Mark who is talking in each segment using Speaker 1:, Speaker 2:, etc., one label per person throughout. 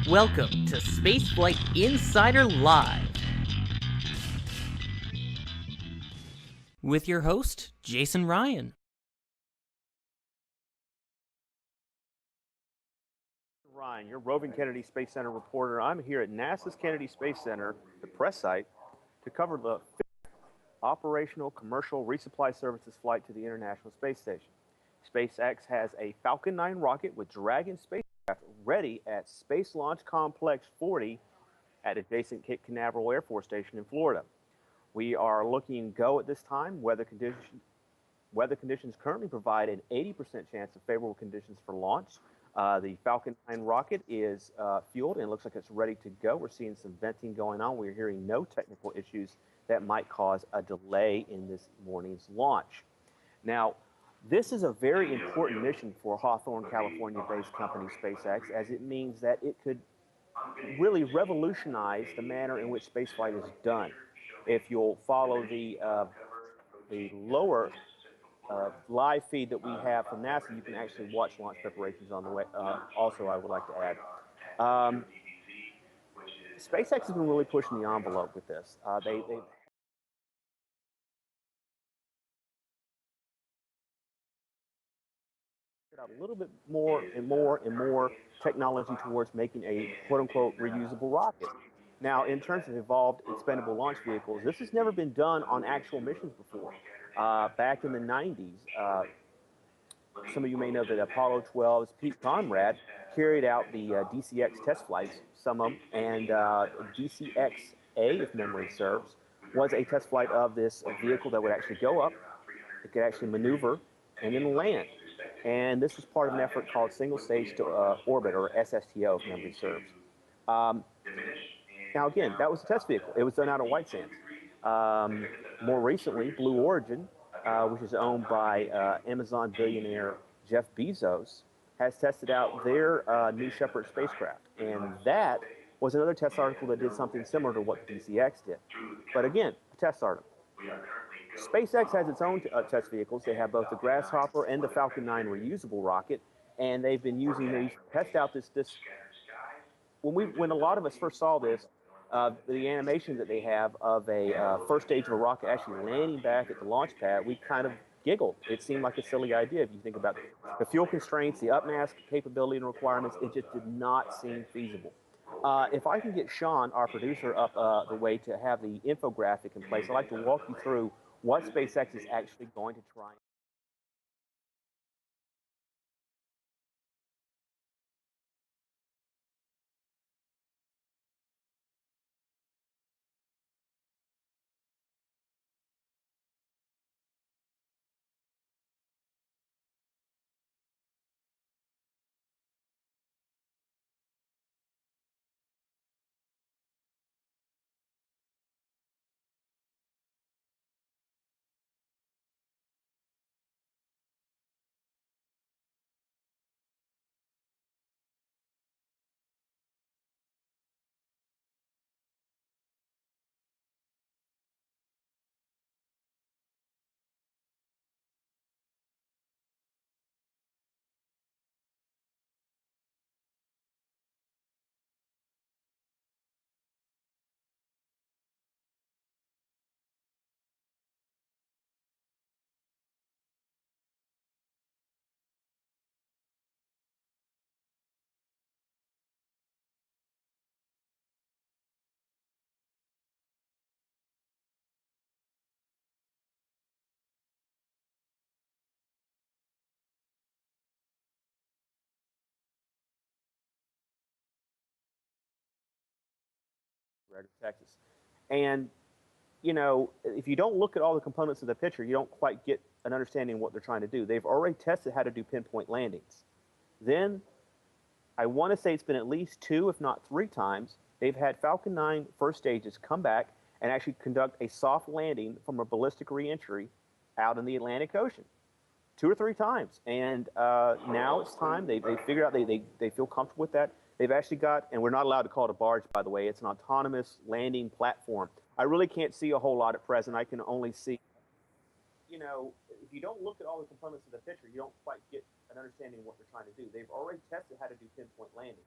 Speaker 1: Welcome to SpaceFlight Insider Live with your host, Jason Ryan.
Speaker 2: Ryan, your roving Kennedy Space Center reporter. I'm here at NASA's Kennedy Space Center, the press site, to cover the fifth operational commercial resupply services flight to the International Space Station. SpaceX has a Falcon 9 rocket with Dragon spacecraft ready at Space Launch Complex 40 at adjacent Cape Canaveral Air Force Station in Florida. We are looking go at this time. Weather conditions currently provide an 80% chance of favorable conditions for launch. The Falcon 9 rocket is fueled and looks like it's ready to go. We're seeing some venting going on. We're hearing no technical issues that might cause a delay in this morning's launch. Now, this is a very important mission for Hawthorne, California-based company SpaceX, as it means that it could really revolutionize the manner in which spaceflight is done. If you'll follow the lower live feed that we have from NASA, you can actually watch launch preparations on the way. Also, I would like to add, SpaceX has been really pushing the envelope with this. They've a little bit more and more technology towards making a quote-unquote reusable rocket. Now, in terms of evolved expendable launch vehicles, this has never been done on actual missions before. Back in the 90s, some of you may know that Apollo 12's Pete Conrad carried out the DCX test flights, some of them, and DCX-A, if memory serves, was a test flight of this vehicle that would actually go up, it could actually maneuver, and then land. And this was part of an effort called Single Stage to Orbit, or SSTO, if memory serves. Now, again, that was a test vehicle. It was done out of White Sands. More recently, Blue Origin, which is owned by Amazon billionaire Jeff Bezos, has tested out their New Shepard spacecraft. And that was another test article that did something similar to what DCX did. But again, a test article. SpaceX has its own test vehicles. They have both the Grasshopper and the Falcon 9 reusable rocket, and they've been using these to test out this. When a lot of us first saw this, the animation that they have of a first stage of a rocket actually landing back at the launch pad, we kind of giggled. It seemed like a silly idea if you think about the fuel constraints, the upmask capability and requirements. It just did not seem feasible. If I can get Sean, our producer, up the way to have the infographic in place, I'd like to walk you through what SpaceX is actually going to try. Texas. And, you know, if you don't look at all the components of the picture, you don't quite get an understanding of what they're trying to do. They've already tested how to do pinpoint landings. Then, I want to say it's been at least 2, if not 3 times, they've had Falcon 9 first stages come back and actually conduct a soft landing from a ballistic reentry out in the Atlantic Ocean. 2 or 3 times. And now it's time. They figured out they feel comfortable with that. They've actually got, and we're not allowed to call it a barge, by the way. It's an autonomous landing platform. I really can't see a whole lot at present. I can only see, you know, if you don't look at all the components of the picture, you don't quite get an understanding of what they're trying to do. They've already tested how to do pinpoint landing.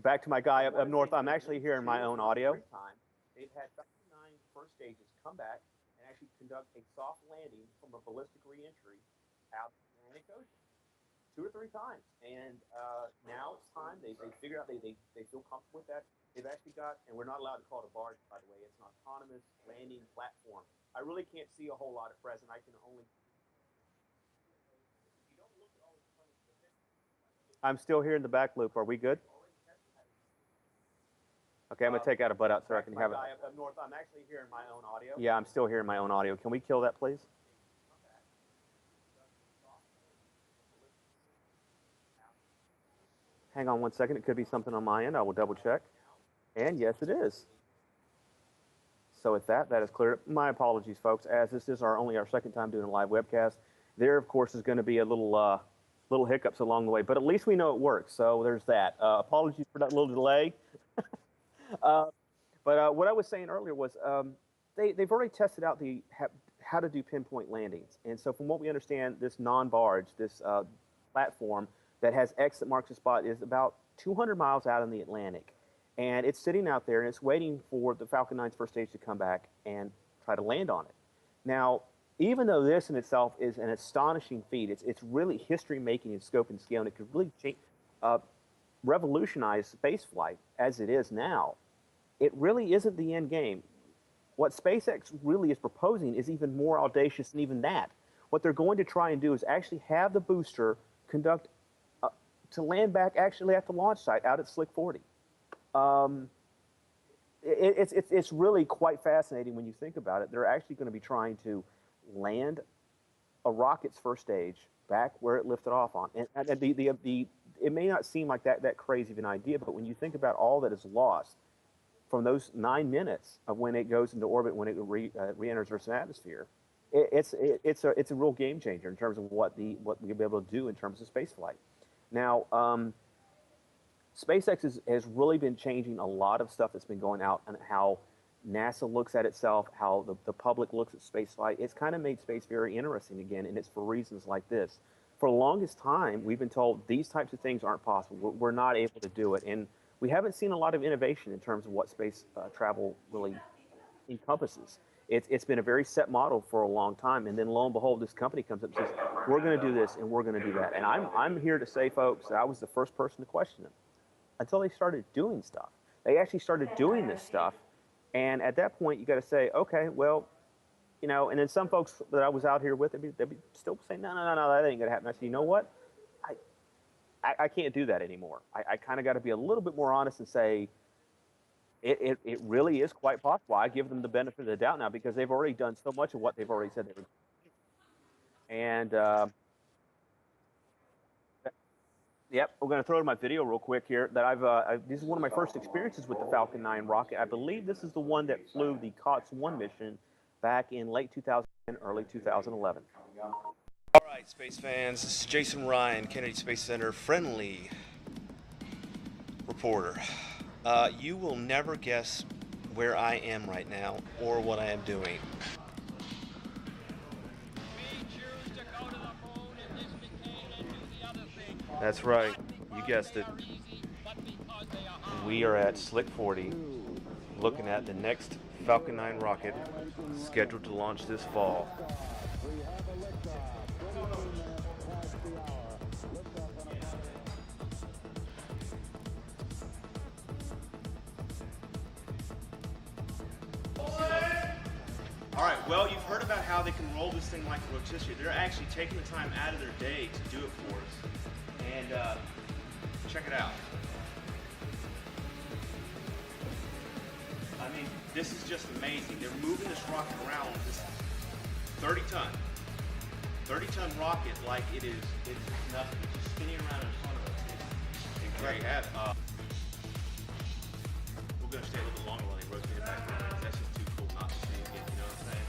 Speaker 2: back to my guy up north. I'm actually hearing my own audio. They've had 9 first stages come back and actually conduct a soft landing from a ballistic reentry out in the Atlantic Ocean 2 or 3 times. And now it's time. They figured out they feel comfortable with that. They've actually got, and we're not allowed to call it a barge, by the way. It's an autonomous landing platform. I really can't see a whole lot at present. I can only. I'm still here in the back loop. Are we good? Okay, I'm going to take out a butt out so I can have it. Up north, I'm actually hearing my own audio. Yeah, I'm still hearing my own audio. Can we kill that, please? Hang on one second. It could be something on my end. I will double check. And yes, it is. So with that, that is cleared up. My apologies, folks. As this is only our second time doing a live webcast, there, of course, is going to be a little hiccups along the way. But at least we know it works. So there's that. Apologies for that little delay. But what I was saying earlier was they've already tested out how to do pinpoint landings. And so from what we understand, this non-barge, this platform that has X that marks the spot is about 200 miles out in the Atlantic. And it's sitting out there, and it's waiting for the Falcon 9's first stage to come back and try to land on it. Now, even though this in itself is an astonishing feat, it's really history-making in scope and scale, and it could really revolutionize spaceflight as it is now. It really isn't the end game. What SpaceX really is proposing is even more audacious than even that. What they're going to try and do is actually have the booster conduct to land back actually at the launch site out at Slick 40. It's really quite fascinating when you think about it. They're actually going to be trying to land a rocket's first stage back where it lifted off on. And it may not seem like that crazy of an idea, but when you think about all that is lost from those 9 minutes of when it goes into orbit, when it re-enters Earth's atmosphere, it's a real game changer in terms of what we'll be able to do in terms of spaceflight. Now, SpaceX has really been changing a lot of stuff that's been going out and how NASA looks at itself, how the public looks at spaceflight. It's kind of made space very interesting again, and it's for reasons like this. For the longest time, we've been told these types of things aren't possible. We're not able to do it, and we haven't seen a lot of innovation in terms of what space travel really encompasses. It's been a very set model for a long time, and then lo and behold, this company comes up and says, we're going to do this, and we're going to do that. And I'm here to say, folks, that I was the first person to question them until they started doing stuff. They actually started doing this stuff, and at that point, you got to say, okay, well, you know, and then some folks that I was out here with, they'd be still saying, no, that ain't going to happen. I said, you know what? I can't do that anymore. I kind of got to be a little bit more honest and say, it really is quite possible. I give them the benefit of the doubt now because they've already done so much of what they've already said they would do. And, yep, we're going to throw to my video real quick here that this is one of my first experiences with the Falcon 9 rocket. I believe this is the one that flew the COTS-1 mission back in late 2010, early 2011. All right, space fans, this is Jason Rhian, Kennedy Space Center friendly reporter. You will never guess where I am right now or what I am doing. That's right, you guessed it. We are at Slick 40, looking at the next Falcon 9 rocket scheduled to launch this fall. All right, well, you've heard about how they can roll this thing like a rotisserie. They're actually taking the time out of their day to do it for us. And check it out. I mean, this is just amazing. They're moving this rocket around with this 30-ton rocket like it's nothing. It's just spinning around in front of us. And there you have it. We're going to stay a little bit longer while they rotate it back around because that's just too cool not to see again, you know what I'm saying?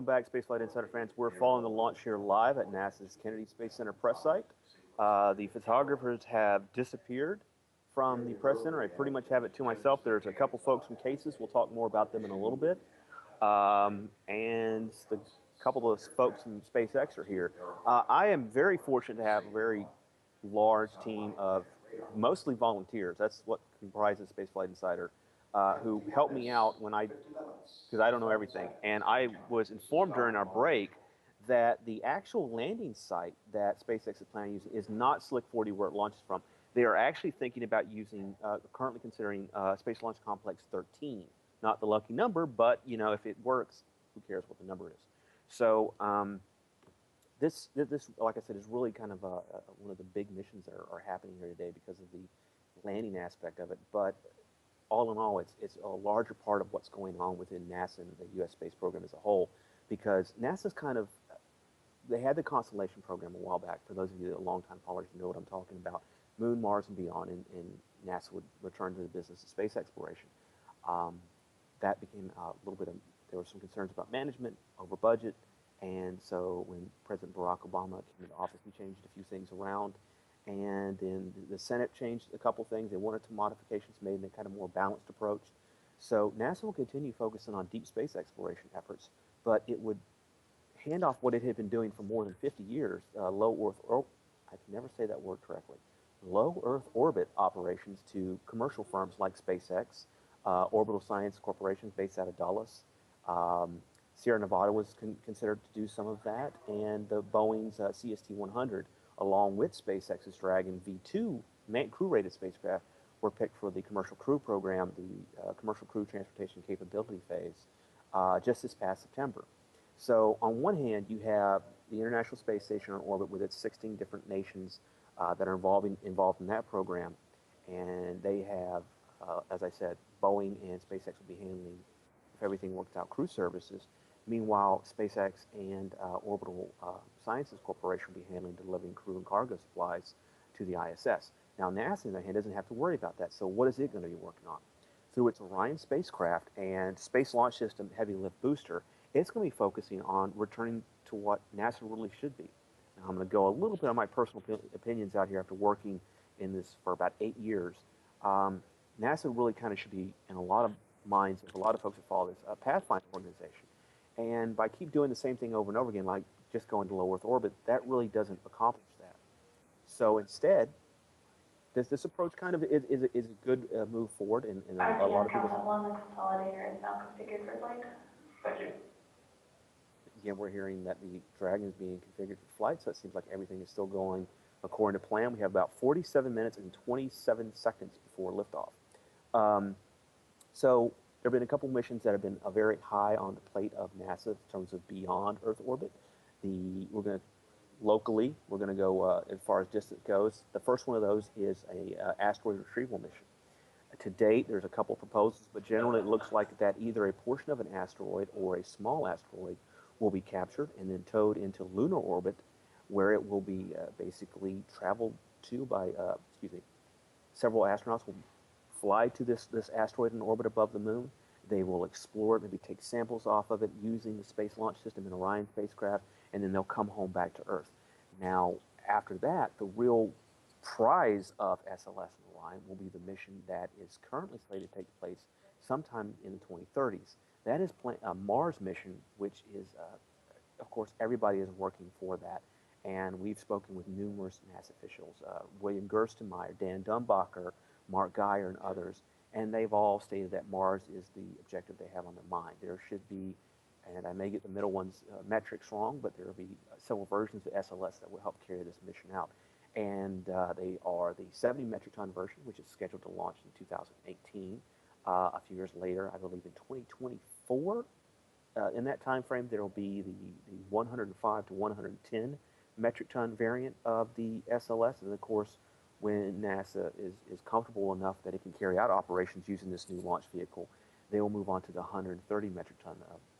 Speaker 2: welcome back, Spaceflight Insider fans. We're following the launch here live at NASA's Kennedy Space Center press site. The photographers have disappeared from the press center. I pretty much have it to myself. There's a couple folks from Cases. We'll talk more about them in a little bit. And the couple of folks from SpaceX are here. I am very fortunate to have a very large team of mostly volunteers. That's what comprises Spaceflight Insider, who helped me out because I don't know everything. And I was informed during our break that the actual landing site that SpaceX is planning to use is not Slick 40 where it launches from. They are actually thinking about using, currently considering Space Launch Complex 13. Not the lucky number, but if it works, who cares what the number is? So this, like I said, is really kind of one of the big missions that are happening here today because of the landing aspect of it. But all in all, it's a larger part of what's going on within NASA and the U.S. space program as a whole, because NASA's they had the Constellation program a while back. For those of you that are longtime followers, you know what I'm talking about. Moon, Mars, and beyond, and NASA would return to the business of space exploration. That became a little bit of, there were some concerns about management, over budget, and so when President Barack Obama came into office, he changed a few things around, and then the Senate changed a couple things. They wanted some modifications made in a kind of more balanced approach. So NASA will continue focusing on deep space exploration efforts, but it would hand off what it had been doing for more than 50 years, I can never say that word correctly, low Earth orbit operations to commercial firms like SpaceX, Orbital Science Corporation based out of Dallas. Sierra Nevada was considered to do some of that, and the Boeing's CST-100, along with SpaceX's Dragon V2 crew-rated spacecraft, were picked for the Commercial Crew Program, the Commercial Crew Transportation Capability Phase, just this past September. So on one hand, you have the International Space Station on orbit with its 16 different nations that are involved in that program, and they have, as I said, Boeing and SpaceX will be handling, if everything works out, crew services. Meanwhile, SpaceX and Orbital Sciences Corporation will be handling delivering crew and cargo supplies to the ISS. Now, NASA, on the other hand, doesn't have to worry about that. So what is it going to be working on? Through its Rhian spacecraft and Space Launch System Heavy Lift Booster, it's going to be focusing on returning to what NASA really should be. Now, I'm going to go a little bit on my personal opinions out here after working in this for about 8 years. NASA really kind of should be, in a lot of minds, of a lot of folks that follow this, a pathfinder organization. And by keep doing the same thing over and over again, like just going to low Earth orbit, that really doesn't accomplish that. So instead, this approach kind of is a good move forward in a lot of people's...
Speaker 3: The consolidator is now configured for flight. Thank you.
Speaker 2: Again, we're hearing that the Dragon is being configured for flight, so it seems like everything is still going according to plan. We have about 47 minutes and 27 seconds before liftoff. So there have been a couple missions that have been very high on the plate of NASA in terms of beyond Earth orbit. We're going to go as far as distance goes. The first one of those is a asteroid retrieval mission. To date, there's a couple proposals, but generally it looks like that either a portion of an asteroid or a small asteroid will be captured and then towed into lunar orbit, where it will be basically traveled to by, several astronauts will fly to this asteroid in orbit above the moon. They will explore it, maybe take samples off of it using the Space Launch System and Orion spacecraft, and then they'll come home back to Earth. Now, after that, the real prize of SLS and Orion will be the mission that is currently slated to take place sometime in the 2030s. That is a Mars mission, which is, of course, everybody is working for that. And we've spoken with numerous NASA officials, William Gerstenmaier, Dan Dumbacher, Mark Geyer, and others, and they've all stated that Mars is the objective they have on their mind. There should be, and I may get the middle one's metrics wrong, but there will be several versions of SLS that will help carry this mission out. And they are the 70 metric ton version, which is scheduled to launch in 2018. A few years later, I believe in 2024, in that time frame, there will be the 105 to 110 metric ton variant of the SLS, and of course, when NASA is comfortable enough that it can carry out operations using this new launch vehicle, they will move on to the 130 metric ton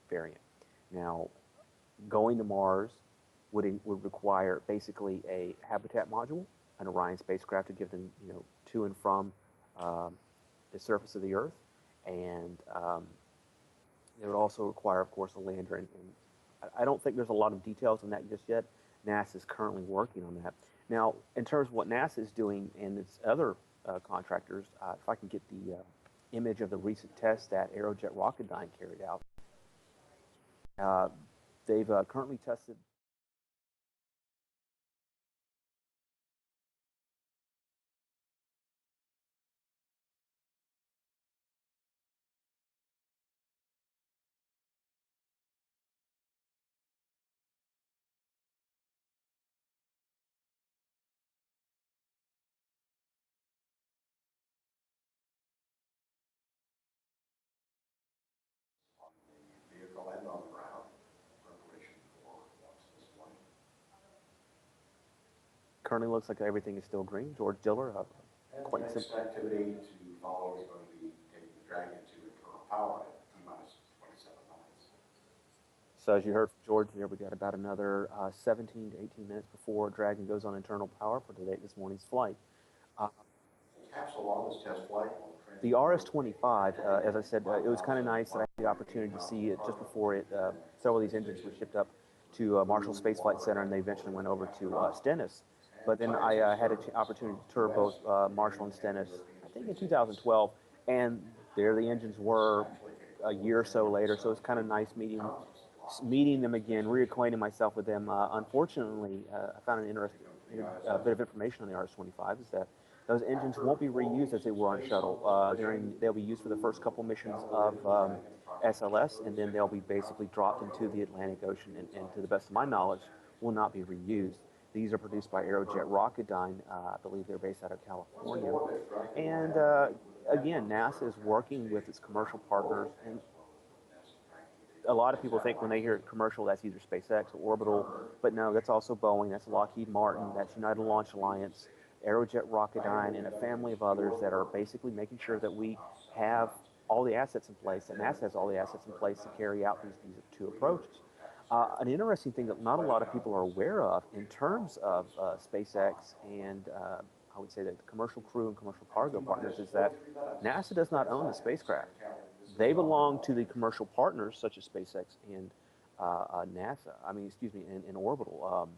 Speaker 2: variant. Now, going to Mars would require basically a habitat module, an Orion spacecraft to give them, to and from the surface of the Earth, and it would also require, of course, a lander and I don't think there's a lot of details on that just yet. NASA is currently working on that. Now, in terms of what NASA is doing and its other contractors, if I can get the image of the recent test that Aerojet Rocketdyne carried out, they've currently tested.
Speaker 4: Vehicle and on the ground, preparation for launch this flight.
Speaker 2: Currently looks like everything is still green. George Diller,
Speaker 4: And
Speaker 2: quite
Speaker 4: the next
Speaker 2: simple.
Speaker 4: activity to follow is going to be taking the Dragon to internal power at T-minus 27 minutes.
Speaker 2: So as you heard from George there, we got about another 17 to 18 minutes before Dragon goes on internal power for today, this morning's flight.
Speaker 4: The capsule on this test flight will
Speaker 2: The RS-25, as I said, it was kind of nice that I had the opportunity to see it just before it. Several of these engines were shipped up to Marshall Space Flight Center, and they eventually went over to Stennis. But then I had an opportunity to tour both Marshall and Stennis, I think in 2012, and there the engines were a year or so later. So it's kind of nice meeting them again, reacquainting myself with them. Unfortunately, I found an interesting bit of information on the RS-25 is that those engines won't be reused as they were on shuttle. They'll be used for the first couple missions of SLS, and then they'll be basically dropped into the Atlantic Ocean, and to the best of my knowledge, will not be reused. These are produced by Aerojet Rocketdyne. I believe they're based out of California. And again, NASA is working with its commercial partners, and a lot of people think when they hear commercial, that's either SpaceX or Orbital, but no, that's also Boeing, that's Lockheed Martin, that's United Launch Alliance, Aerojet Rocketdyne, and a family of others that are basically making sure that we have all the assets in place, that NASA has all the assets in place to carry out these two approaches. An interesting thing that not a lot of people are aware of in terms of SpaceX and I would say that the commercial crew and commercial cargo partners is that NASA does not own the spacecraft. They belong to the commercial partners such as SpaceX and NASA. In Orbital.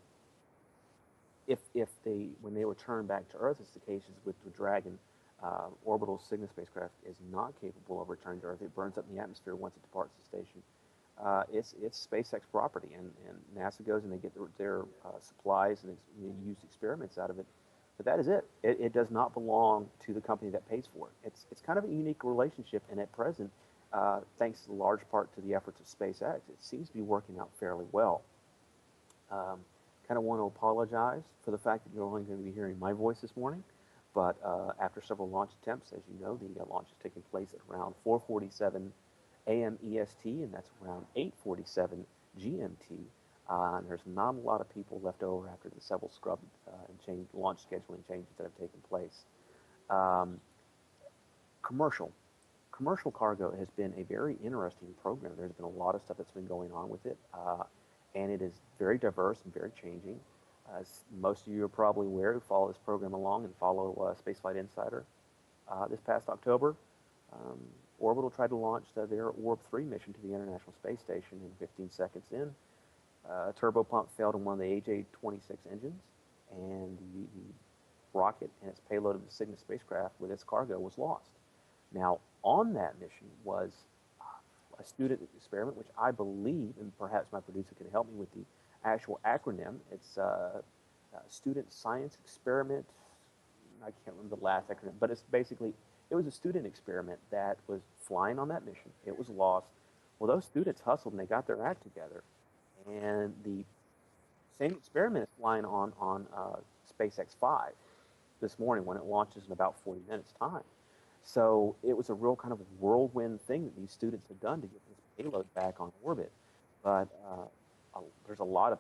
Speaker 2: If they, when they return back to Earth, as the case is with the Dragon, Orbital's Cygnus spacecraft is not capable of returning to Earth. It burns up in the atmosphere once it departs the station. It's SpaceX property, and NASA goes and they get their supplies and use experiments out of it. But that is it. It does not belong to the company that pays for it. It's kind of a unique relationship, and at present, thanks to large part to the efforts of SpaceX, it seems to be working out fairly well. Kind of want to apologize for the fact that you're only going to be hearing my voice this morning, but after several launch attempts, as you know, the launch is taking place at around 4:47 a.m. EST, and that's around 8:47 GMT. And there's not a lot of people left over after the several scrub and launch scheduling changes that have taken place. Commercial cargo has been a very interesting program. There's been a lot of stuff that's been going on with it, and it is very diverse and very changing. As most of you are probably aware who follow this program along and follow Spaceflight Insider, this past October, Orbital tried to launch their Orb 3 mission to the International Space Station, and 15 seconds in, a turbo pump failed in one of the AJ-26 engines, and the rocket and its payload of the Cygnus spacecraft with its cargo was lost. Now, on that mission was a student experiment, which I believe, and perhaps my producer can help me with the actual acronym. It's Student Science Experiment. I can't remember the last acronym, but it's basically, it was a student experiment that was flying on that mission. It was lost. Well, those students hustled and they got their act together. And the same experiment is flying on SpaceX 5 this morning when it launches in about 40 minutes time. So it was a real kind of whirlwind thing that these students had done to get this payload back on orbit. But there's a lot of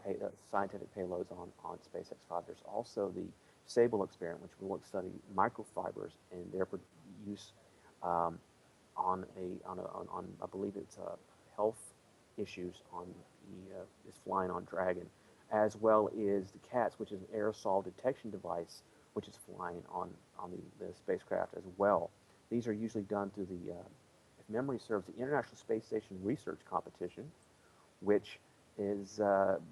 Speaker 2: scientific payloads on SpaceX 5. There's also the Sable experiment, which will study microfibers and their use on I believe it's health issues on is flying on Dragon, as well as the CATS, which is an aerosol detection device, which is flying on the spacecraft as well. These are usually done through the, if memory serves, the International Space Station Research Competition, which is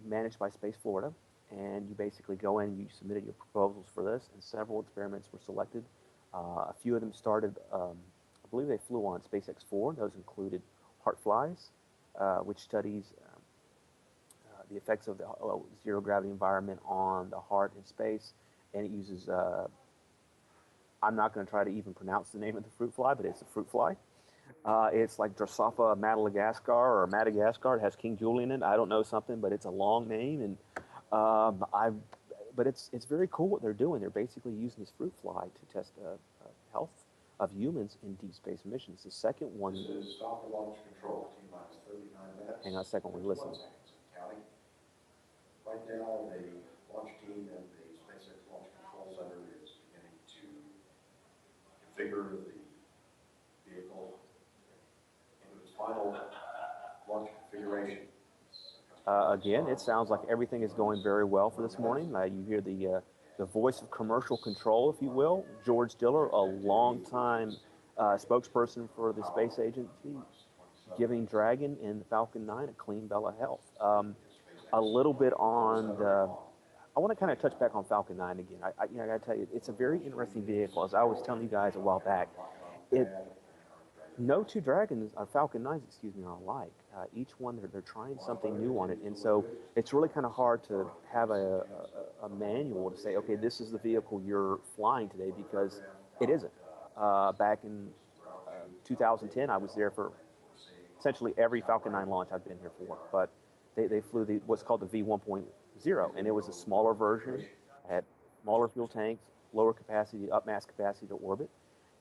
Speaker 2: managed by Space Florida, and you basically go in, you submitted your proposals for this, and several experiments were selected. A few of them started, I believe they flew on SpaceX 4. Those included Heart Flies, which studies the effects of the zero gravity environment on the heart in space, and it uses, I'm not going to try to even pronounce the name of the fruit fly, but it's a fruit fly. It's like Drosophila Madagascar or Madagascar. It has King Julian in it. I don't know something, but it's a long name, and but it's very cool what they're doing. They're basically using this fruit fly to test health of humans in deep space missions. The second one.
Speaker 4: This is stop the launch control, T minus 39 minutes.
Speaker 2: Hang on a second, we listen.
Speaker 4: 31 seconds, counting. Right now, the launch team at the SpaceX Launch Control Center is beginning to configure the vehicle into its final launch configuration.
Speaker 2: Again, it sounds like everything is going very well for this morning. You hear the voice of commercial control, if you will, George Diller, a longtime spokesperson for the space agency, giving Dragon and the Falcon 9 a clean bill of health. A little bit on the, I want to kind of touch back on Falcon 9 again. I got to tell you, it's a very interesting vehicle. As I was telling you guys a while back, no two Dragons, Falcon 9s, excuse me, are alike. Each one, they're trying something new on it. And so it's really kind of hard to have a manual to say, okay, this is the vehicle you're flying today, because it isn't. Back in 2010, I was there for essentially every Falcon 9 launch I've been here for. But they flew what's called the V1.0, and it was a smaller version, had smaller fuel tanks, lower capacity, up mass capacity to orbit.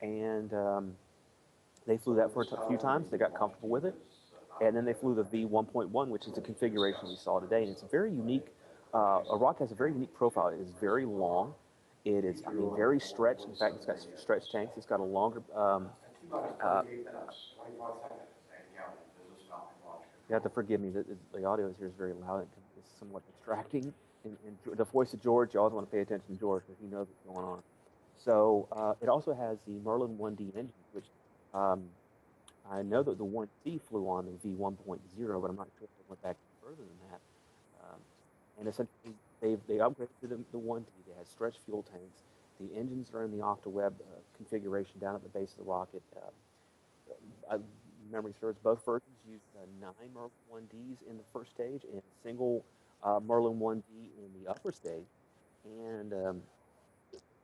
Speaker 2: And they flew that for a few times. They got comfortable with it. And then they flew the V1.1, which is the configuration we saw today. And it's a very unique, a rocket has a very unique profile. It is very long. It is, very stretched. In fact, it's got stretched tanks. It's got a longer, you have to forgive me. The audio here is very loud. It's somewhat distracting. And the voice of George, you always want to pay attention to George because he knows what's going on. So it also has the Merlin 1D engine, which I know that the 1C flew on the V1.0, but I'm not sure if they went back further than that. And essentially, they upgraded to the 1D. They had stretched fuel tanks. The engines are in the OctaWeb configuration down at the base of the rocket. Memory serves, both versions used 9 Merlin 1Ds in the first stage and a single Merlin 1D in the upper stage. And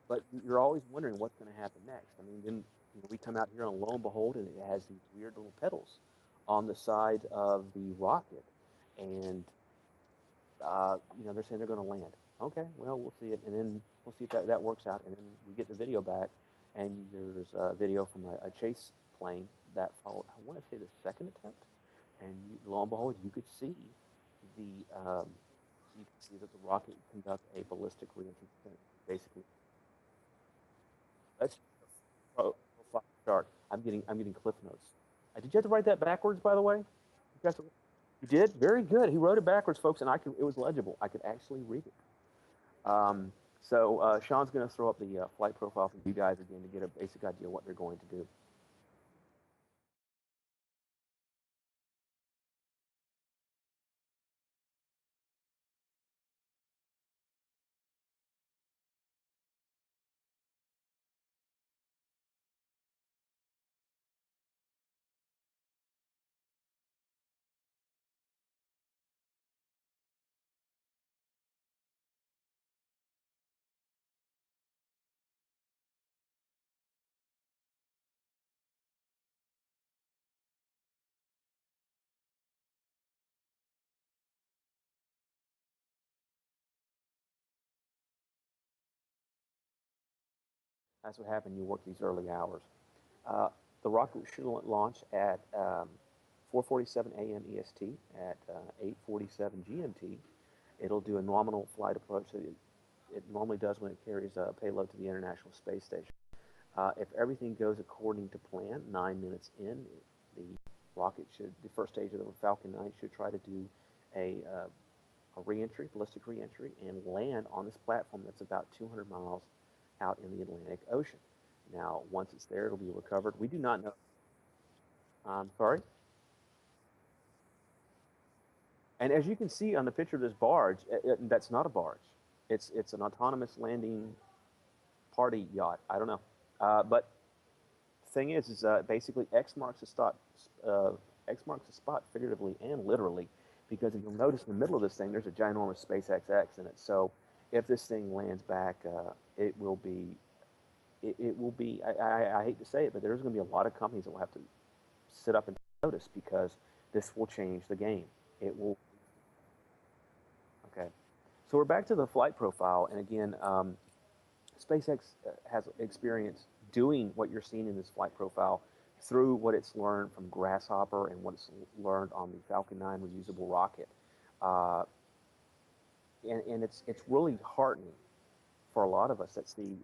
Speaker 2: but you're always wondering what's going to happen next. Then we come out here and lo and behold, and it has these weird little pedals on the side of the rocket, and they're saying they're going to land. Okay, well, we'll see it, and then we'll see if that works out, and then we get the video back, and there's a video from a chase plane that followed, I want to say, the second attempt, and lo and behold, you could see that the rocket conduct a ballistic reentry, basically. Let's start. I'm getting cliff notes. Did you have to write that backwards, by the way? You did? Very good. He wrote it backwards, folks, and it was legible. I could actually read it. So Sean's going to throw up the flight profile for you guys again to get a basic idea of what they're going to do. That's what happened. You work these early hours. The rocket should launch at 4:47 a.m. EST at 8:47 GMT. It'll do a nominal flight approach that it normally does when it carries a payload to the International Space Station. If everything goes according to plan, 9 minutes in, the rocket the first stage of the Falcon 9 should try to do a ballistic reentry, and land on this platform that's about 200 miles out in the Atlantic Ocean. Now, once it's there, it'll be recovered. We do not know. Sorry? And as you can see on the picture of this barge, that's not a barge. It's an autonomous landing party yacht. I don't know. But the thing is basically X marks the spot. X marks the spot figuratively and literally, because if you'll notice in the middle of this thing, there's a ginormous SpaceX X in it. So if this thing lands back, it will be. It will be. I hate to say it, but there's going to be a lot of companies that will have to sit up and notice, because this will change the game. It will. Okay. So we're back to the flight profile, and again, SpaceX has experience doing what you're seeing in this flight profile through what it's learned from Grasshopper and what it's learned on the Falcon 9 reusable rocket. And it's really heartening for a lot of us that see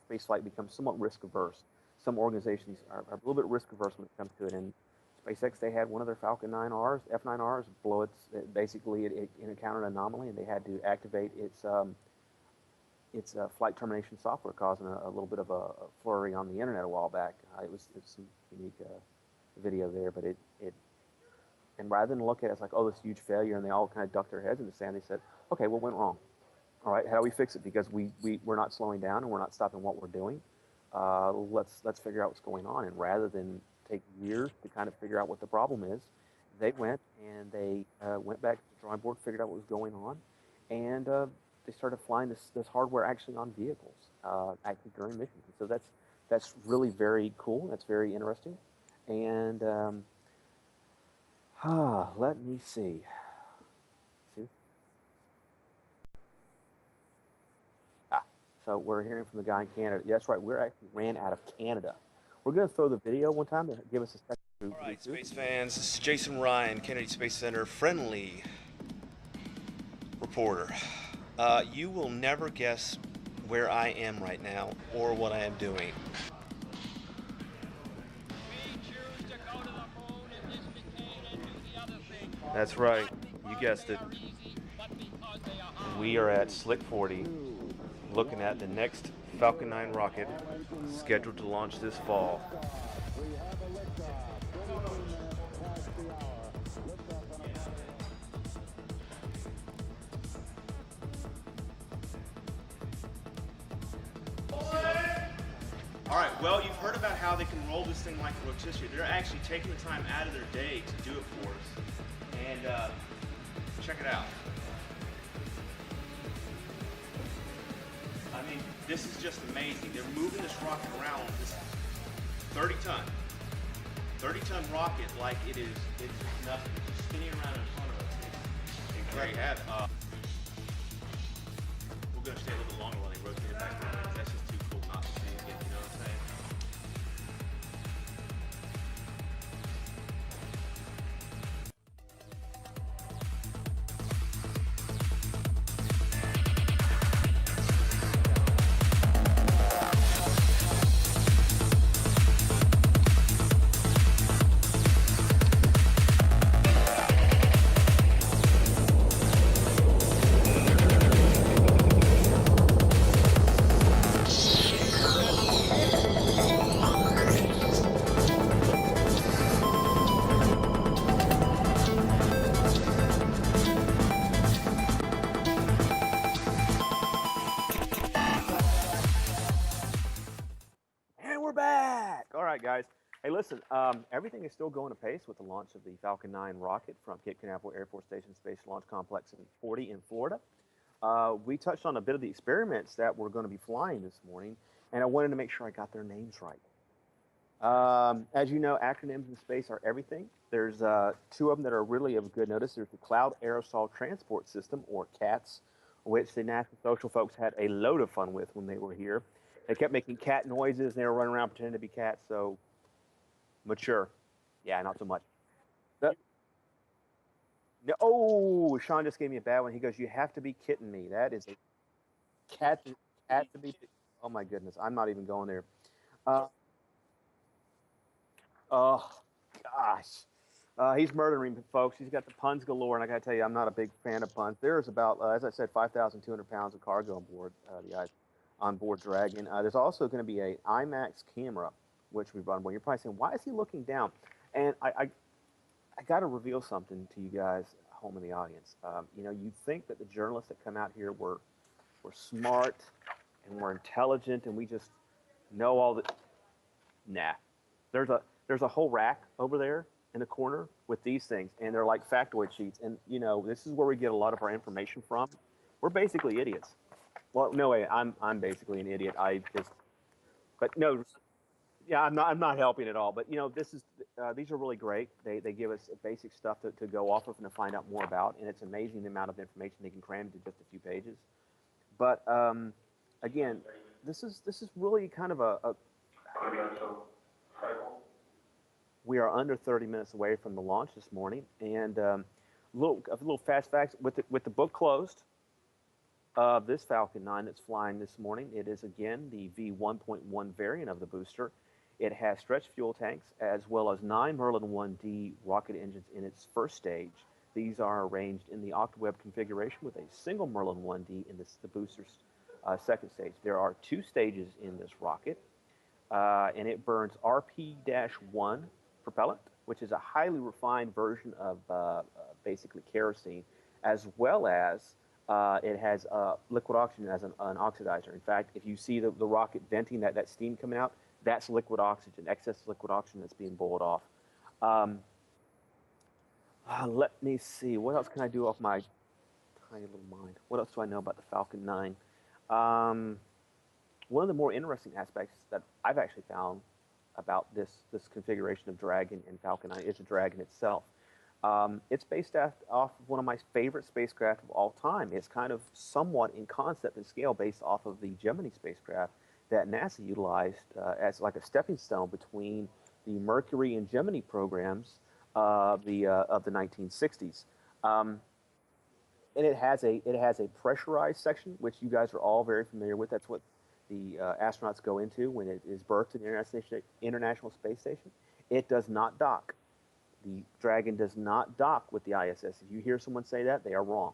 Speaker 2: spaceflight become somewhat risk averse. Some organizations are a little bit risk averse when it comes to it. And SpaceX, they had one of their Falcon 9Rs, F9Rs, blow basically it encountered an anomaly, and they had to activate its flight termination software, causing a little bit of a flurry on the internet a while back. It was some unique video there, but and rather than look at it as like, oh, this huge failure, and they all kind of ducked their heads in the sand, they said, okay, what went wrong? All right, how do we fix it? Because we're not slowing down and we're not stopping what we're doing. Let's figure out what's going on. And rather than take years to kind of figure out what the problem is, they went and they went back to the drawing board, figured out what was going on, and they started flying this hardware actually on vehicles, actually during missions. And so that's really very cool. That's very interesting. And let me see. So we're hearing from the guy in Canada. That's right. We're actually ran out of Canada. We're going to throw the video one time to give us a second.
Speaker 5: All right, space fans. This is Jason Rhian, Kennedy Space Center, friendly reporter. You will never guess where I am right now or what I am doing. That's right. You guessed it. We are at Slick 40, looking at the next Falcon 9 rocket scheduled to launch this fall. All right, well, you've heard about how they can roll this thing like a rotisserie. They're actually taking the time out of their day to do it for us. And check it out. I mean, this is just amazing. They're moving this rocket around, this 30-ton rocket, like it's just nothing. It's just spinning around in front of us. It's great. We're going to stay a little bit longer while they rotate it back around. That's just too cool not to see again, you know what I'm saying?
Speaker 2: Guys, hey, listen, everything is still going apace with the launch of the Falcon 9 rocket from Cape Canaveral Air Force Station Space Launch Complex in 40 in Florida. We touched on a bit of the experiments that we're going to be flying this morning, and I wanted to make sure I got their names right. As you know, acronyms in space are everything. There's two of them that are really of good notice. There's the Cloud Aerosol Transport System, or CATS, which the National Social folks had a load of fun with when they were here. They kept making cat noises, and they were running around pretending to be cats, so mature. Yeah, not so much. No, oh, Sean just gave me a bad one. He goes, you have to be kidding me. That is a cat to be. Oh, my goodness. I'm not even going there. Oh, gosh. He's murdering me, folks. He's got the puns galore, and I got to tell you, I'm not a big fan of puns. There's about, as I said, 5,200 pounds of cargo on board the onboard Dragon. There's also going to be a IMAX camera, which we run. Well, you're probably saying, why is he looking down? And I got to reveal something to you guys. home in the audience. You know, you'd think that the journalists that come out here were smart and we're intelligent and we just know all the. Nah, there's a whole rack over there in the corner with these things, and they're like factoid sheets. And you know, this is where we get a lot of our information from. We're basically idiots. Well, no way, I'm basically an idiot. I just, but no, yeah, I'm not helping at all. But you know, these are really great. They give us basic stuff to go off of and to find out more about, and it's amazing the amount of information they can cram into just a few pages. But again, this is really kind of a we are under 30 minutes away from the launch this morning, and a little fast facts with the book closed. This Falcon 9 that's flying this morning, it is again the V1.1 variant of the booster. It has stretched fuel tanks as well as 9 Merlin 1D rocket engines in its first stage. These are arranged in the OctaWeb configuration with a single Merlin 1D in the booster's second stage. There are 2 stages in this rocket, and it burns RP-1 propellant, which is a highly refined version of basically kerosene, as well as it has liquid oxygen as an oxidizer. In fact, if you see the rocket venting that steam coming out, that's liquid oxygen, excess liquid oxygen that's being boiled off. Let me see. What else can I do off my tiny little mind? What else do I know about the Falcon 9? One of the more interesting aspects that I've actually found about this configuration of Dragon and Falcon 9 is the Dragon itself. It's based off of one of my favorite spacecraft of all time. It's kind of somewhat in concept and scale based off of the Gemini spacecraft that NASA utilized as like a stepping stone between the Mercury and Gemini programs of the 1960s. And it has a pressurized section, which you guys are all very familiar with. That's what the astronauts go into when it is berthed in the International Space Station. It does not dock. The Dragon does not dock with the ISS. If you hear someone say that, they are wrong.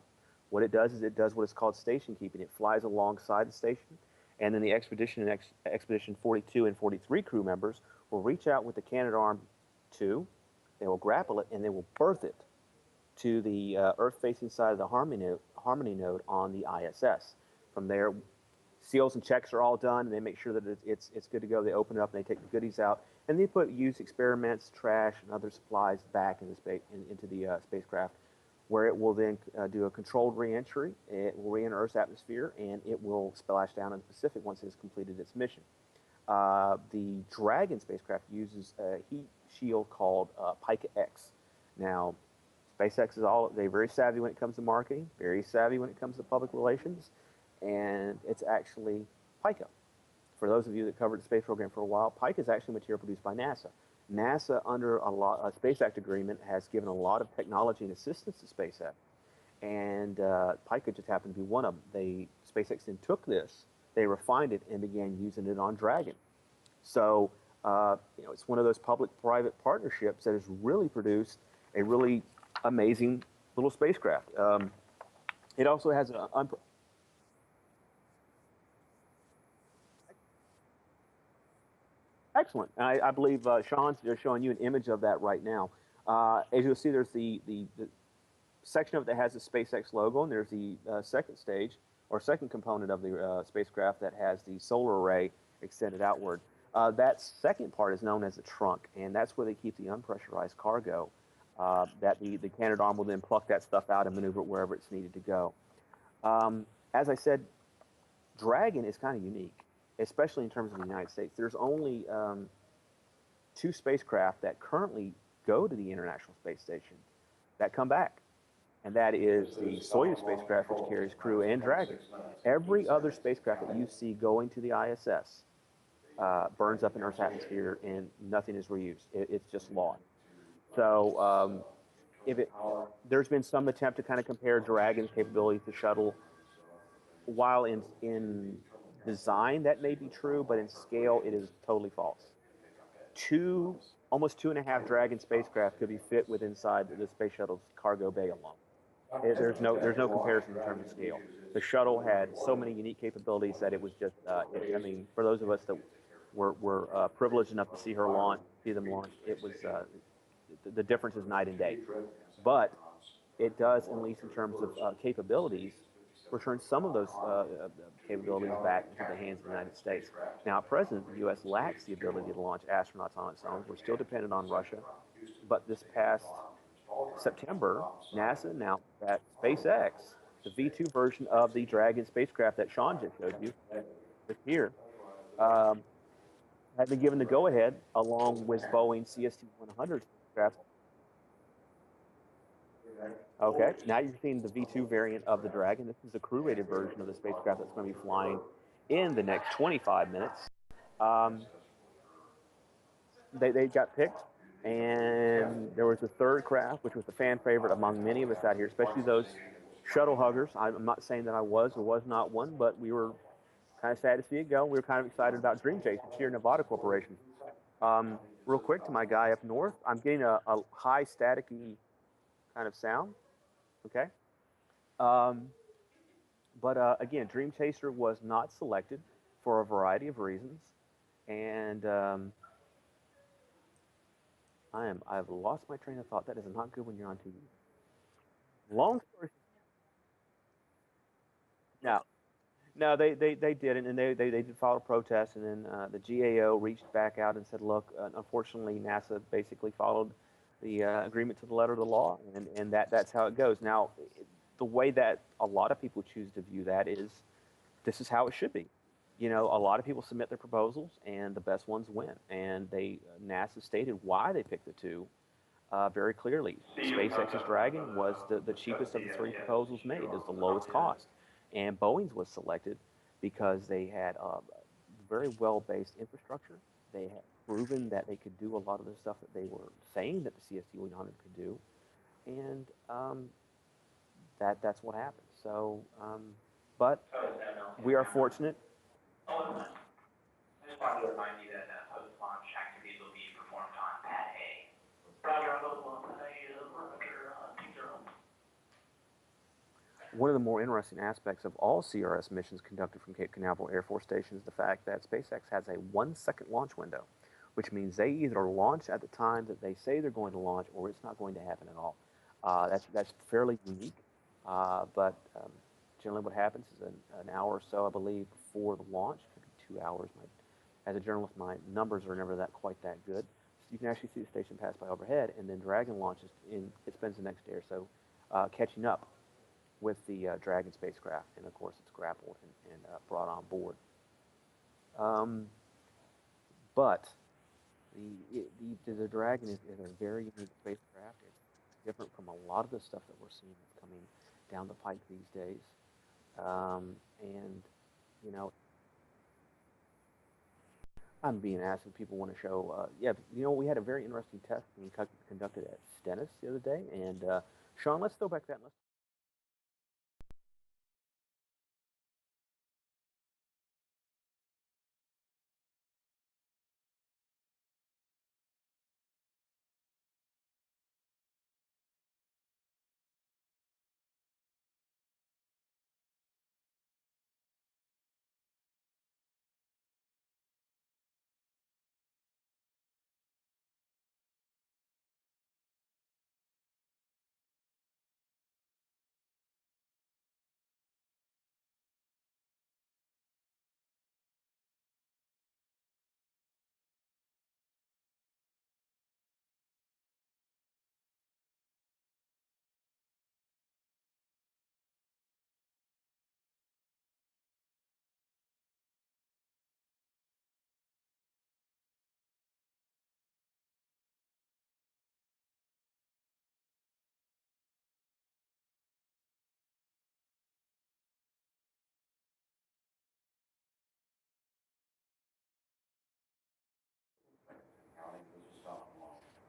Speaker 2: What it does is it does what is called station keeping. It flies alongside the station, and then the Expedition and Expedition 42 and 43 crew members will reach out with the Canadarm2. They will grapple it, and they will berth it to the Earth-facing side of the Harmony node on the ISS. From there, seals and checks are all done, and they make sure that it's good to go. They open it up, and they take the goodies out, and they put used experiments, trash, and other supplies back into the spacecraft, where it will then do a controlled reentry. It will re-enter Earth's atmosphere, and it will splash down in the Pacific once it has completed its mission. The Dragon spacecraft uses a heat shield called Pica X. Now, SpaceX they're very savvy when it comes to marketing, very savvy when it comes to public relations, and it's actually Pica. For those of you that covered the space program for a while, Pica is actually material produced by NASA. NASA, under a Space Act agreement, has given a lot of technology and assistance to SpaceX, and Pica just happened to be one of them. SpaceX then took this, they refined it, and began using it on Dragon. So, it's one of those public-private partnerships that has really produced a really amazing little spacecraft. It also has an excellent. I believe Sean's showing you an image of that right now. As you'll see, there's the section of it that has the SpaceX logo, and there's the second stage or second component of the spacecraft that has the solar array extended outward. That second part is known as the trunk, and that's where they keep the unpressurized cargo. That the Canadarm will then pluck that stuff out and maneuver it wherever it's needed to go. As I said, Dragon is kind of unique, especially in terms of the United States. There's only 2 spacecraft that currently go to the International Space Station that come back, and that is the Soyuz spacecraft, which carries crew, and Dragon. Every other spacecraft that you see going to the ISS burns up in Earth's atmosphere, and nothing is reused. It's just lawn. So there's been some attempt to kind of compare Dragon's capability to shuttle. While in design that may be true, but in scale it is totally false. Almost 2.5 Dragon spacecraft could be fit inside the space shuttle's cargo bay alone. There's no comparison in terms of scale. The shuttle had so many unique capabilities that it was just. I mean, for those of us that were privileged enough to see them launch, it was the difference is night and day. But it does, at least in terms of capabilities, return some of those capabilities back into the hands of the United States. Now, at present, the U.S. lacks the ability to launch astronauts on its own. We're still dependent on Russia. But this past September, NASA announced that SpaceX, the V2 version of the Dragon spacecraft that Sean just showed you, right here, um, had been given the go-ahead along with Boeing CST-100 spacecraft. Okay, now you're seeing the V2 variant of the Dragon. This is a crew-rated version of the spacecraft that's going to be flying in the next 25 minutes. They got picked, and there was a third craft, which was the fan favorite among many of us out here, especially those shuttle huggers. I'm not saying that I was or was not one, but we were kind of sad to see it go. We were kind of excited about Dream Chase, Sierra Nevada Corporation. Real quick to my guy up north, I'm getting a high staticky kind of sound. Okay. But again, Dream Chaser was not selected for a variety of reasons, and I've lost my train of thought. That is not good when you're on TV. Long story. No, no, they didn't, and they did file a protest, and then the GAO reached back out and said, look, unfortunately, NASA basically followed the agreement to the letter of the law, and that's how it goes. Now, the way that a lot of people choose to view that is, this is how it should be. You know, a lot of people submit their proposals, and the best ones win. And NASA stated why they picked the two very clearly. SpaceX's Dragon was the cheapest of the three proposals made. It was the lowest cost. And Boeing's was selected because they had a very well-based infrastructure. They had proven that they could do a lot of the stuff that they were saying that the CST-100 could do. And that's what happened. So, but we are fortunate.
Speaker 6: I just wanted to remind you that post-launch activities will be performed on Pad A.
Speaker 2: One of the more interesting aspects of all CRS missions conducted from Cape Canaveral Air Force Station is the fact that SpaceX has a 1-second launch window, which means they either launch at the time that they say they're going to launch, or it's not going to happen at all. That's fairly unique, but generally what happens is an hour or so, I believe, before the launch, could be 2 hours. As a journalist, my numbers are never quite that good. So you can actually see the station pass by overhead, and then Dragon launches it spends the next day or so catching up with the Dragon spacecraft, and of course it's grappled and brought on board. But the Dragon is a very unique spacecraft. It's different from a lot of the stuff that we're seeing that's coming down the pike these days. And, you know, I'm being asked if people want to show, we had a very interesting test being conducted at Stennis the other day. And Sean, let's throw back that.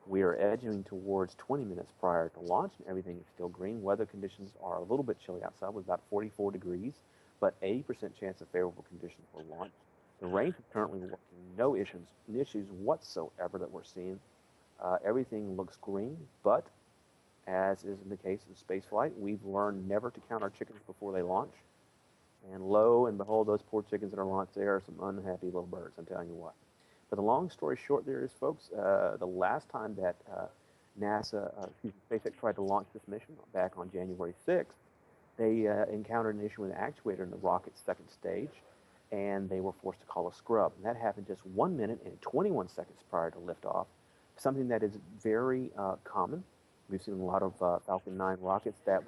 Speaker 2: We are edging towards 20 minutes prior to launch, and everything is still green. Weather conditions are a little bit chilly outside with about 44 degrees, but 80% chance of favorable conditions for launch. The range is currently working, no issues whatsoever that we're seeing. Everything looks green, but as is in the case of SpaceFlight, we've learned never to count our chickens before they launch. And lo and behold, those poor chickens that are launched, they are some unhappy little birds, I'm telling you what. But the long story short there is, folks, the last time that SpaceX tried to launch this mission back on January 6th. They encountered an issue with an actuator in the rocket's second stage, and they were forced to call a scrub. And that happened just 1 minute and 21 seconds prior to liftoff, something that is very common. We've seen a lot of Falcon 9 rockets that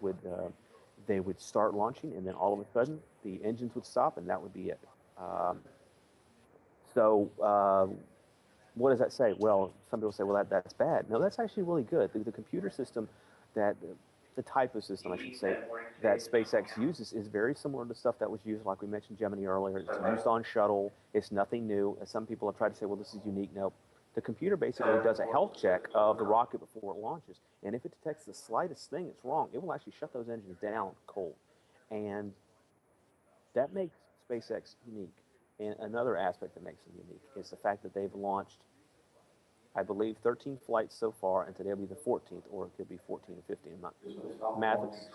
Speaker 2: they would start launching, and then all of a sudden the engines would stop, and that would be it. What does that say? Well, some people say, well, that's bad. No, that's actually really good. The computer system the type of system, I should say, that SpaceX uses is very similar to stuff that was used, like we mentioned Gemini earlier. It's used on shuttle. It's nothing new. As some people have tried to say, well, this is unique. No, the computer basically does a health check of the rocket before it launches. And if it detects the slightest thing that's wrong, it will actually shut those engines down cold. And that makes SpaceX unique. And another aspect that makes them unique is the fact that they've launched, I believe, 13 flights so far, and today will be the 14th, or it could be 14 or 15. I'm not math is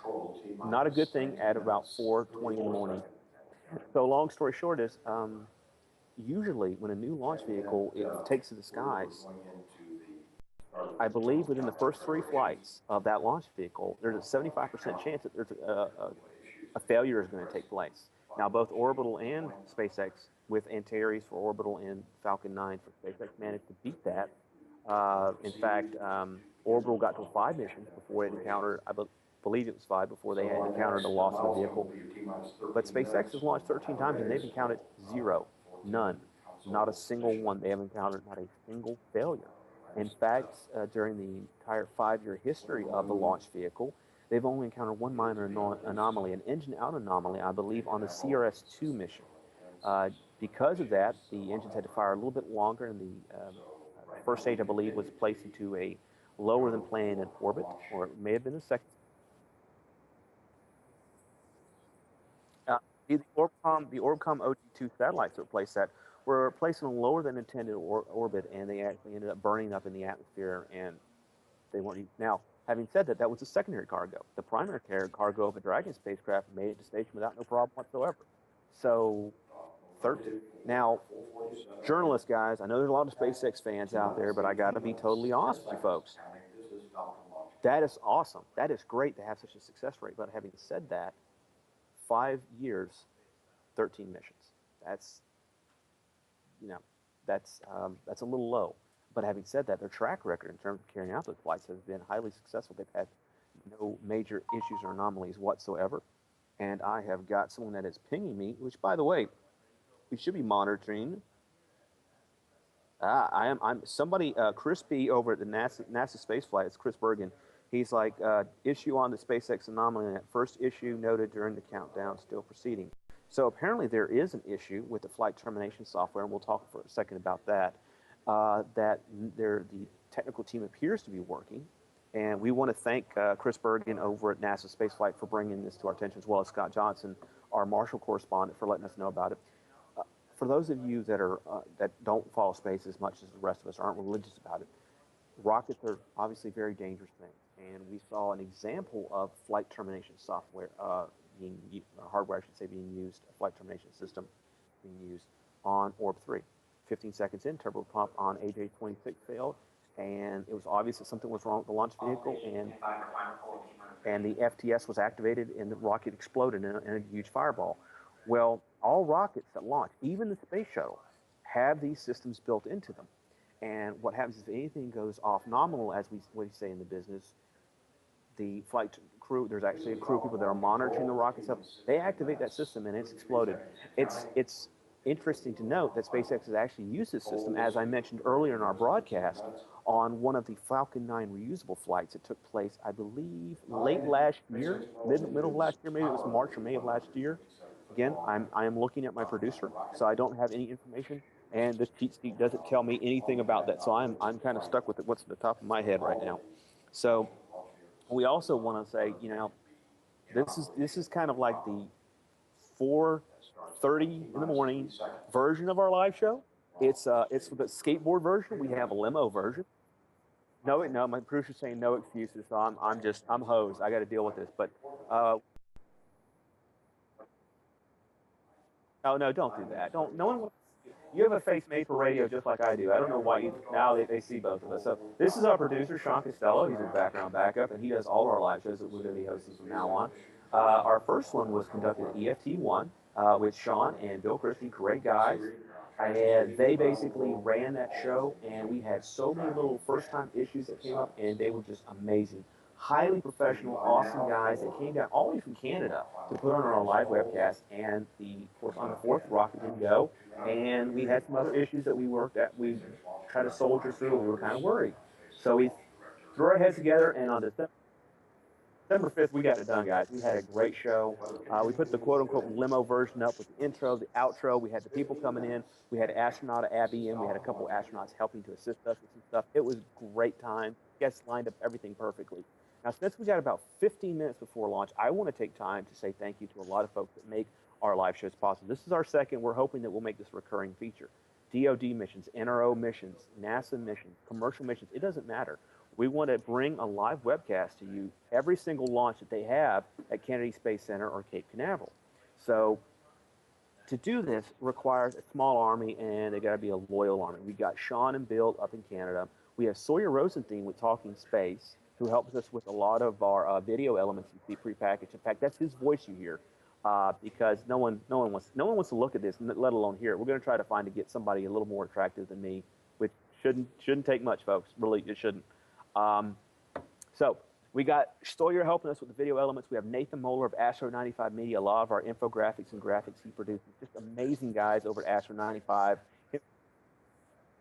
Speaker 2: not a good thing at about 4:20 in the morning. So long story short is, usually when a new launch vehicle takes to the skies, I believe within the first 3 flights of that launch vehicle, there's a 75% chance that there's a failure is going to take place. Now, both Orbital and SpaceX, with Antares for Orbital and Falcon 9 for SpaceX, managed to beat that. In fact, Orbital got to 5 missions before it encountered, I believe it was 5, before they had encountered a loss of the vehicle. But SpaceX has launched 13 times, and they've encountered 0, none, not a single one. They have encountered not a single failure. In fact, during the entire 5-year history of the launch vehicle, they've only encountered one minor anomaly, an engine-out anomaly, I believe, on the CRS-2 mission. Because of that, the engines had to fire a little bit longer, and the first stage, I believe, was placed into a lower than planned orbit, or it may have been the second. The Orbcomm OG2 satellites that replaced that were placed in a lower than intended orbit, and they actually ended up burning up in the atmosphere, and they weren't. Now, having said that, that was a secondary cargo. The primary cargo of a Dragon spacecraft made it to station without no problem whatsoever. So, now, journalists, guys, I know there's a lot of SpaceX fans out there, but I got to be totally honest with you folks. That is awesome. That is great to have such a success rate. But having said that, 5 years, 13 missions. That's a little low. But having said that, their track record in terms of carrying out those flights has been highly successful. They've had no major issues or anomalies whatsoever. And I have got someone that is pinging me, which, by the way, we should be monitoring. I'm somebody, Chris B. over at the NASA SpaceFlight. It's Chris Bergen. He's like, issue on the SpaceX anomaly. That first issue noted during the countdown, still proceeding. So apparently there is an issue with the flight termination software, and we'll talk for a second about that. The technical team appears to be working, and we want to thank Chris Bergen over at NASA SpaceFlight for bringing this to our attention, as well as Scott Johnson, our Marshall correspondent, for letting us know about it. For those of you that don't follow space as much as the rest of us, aren't religious about it, rockets are obviously very dangerous things, and we saw an example of flight termination software hardware, I should say, being used, a flight termination system being used on Orb 3. 15 seconds in, turbopump on AJ-26 failed, and it was obvious that something was wrong with the launch vehicle, and the FTS was activated, and the rocket exploded in a huge fireball. Well, all rockets that launch, even the space shuttle, have these systems built into them. And what happens is if anything goes off nominal, as we say in the business, the flight crew, there's actually a crew of people that are monitoring the rockets up. They activate that system, and it's exploded. It's interesting to note that SpaceX has actually used this system, as I mentioned earlier in our broadcast, on one of the Falcon 9 reusable flights that took place, I believe, late last year, middle of last year, maybe it was March or May of last year. Again, I am looking at my producer, so I don't have any information, and this cheat sheet doesn't tell me anything about that, so I'm kind of stuck with what's at the top of my head right now. So we also want to say, this is kind of like the 4:30 in the morning version of our live show. It's the skateboard version. We have a limo version. No, my producer's saying no excuses, so I'm hosed. I got to deal with this, but. Oh no! Don't do that. Don't. No one. you have a face made for radio just like I do. I don't know why now they see both of us. So this is our producer, Sean Costello. He's in background backup, and he does all our live shows that we're going to be hosting from now on. Our first one was conducted at EFT1 with Sean and Bill Christie, great guys. And they basically ran that show, and we had so many little first-time issues that came up, and they were just amazing. Highly professional, awesome guys that came down all the way from Canada to put on our live webcast. And of course, on the fourth, rocket didn't go, and we had some other issues that we worked at. We tried to soldier through, and we were kind of worried. So we threw our heads together, and on December 5th, we got it done, guys. We had a great show. We put the quote-unquote limo version up with the intro, the outro. We had the people coming in. We had astronaut Abby in. We had a couple astronauts helping to assist us with some stuff. It was a great time. Guests lined up everything perfectly. Now, since we got about 15 minutes before launch, I want to take time to say thank you to a lot of folks that make our live shows possible. This is our second. We're hoping that we'll make this a recurring feature. DoD missions, NRO missions, NASA missions, commercial missions, it doesn't matter. We want to bring a live webcast to you every single launch that they have at Kennedy Space Center or Cape Canaveral. So to do this requires a small army, and they got to be a loyal army. We got Sean and Bill up in Canada. We have Sawyer Rosenthien with Talking Space, who helps us with a lot of our video elements you see prepackaged. In fact, that's his voice you hear, because no one wants to look at this, let alone hear it. We're going to try to get somebody a little more attractive than me, which shouldn't take much, folks. Really, it shouldn't. So we got Sawyer helping us with the video elements. We have Nathan Moeller of Astro 95 Media. A lot of our infographics and graphics he produces. Just amazing guys over at Astro 95.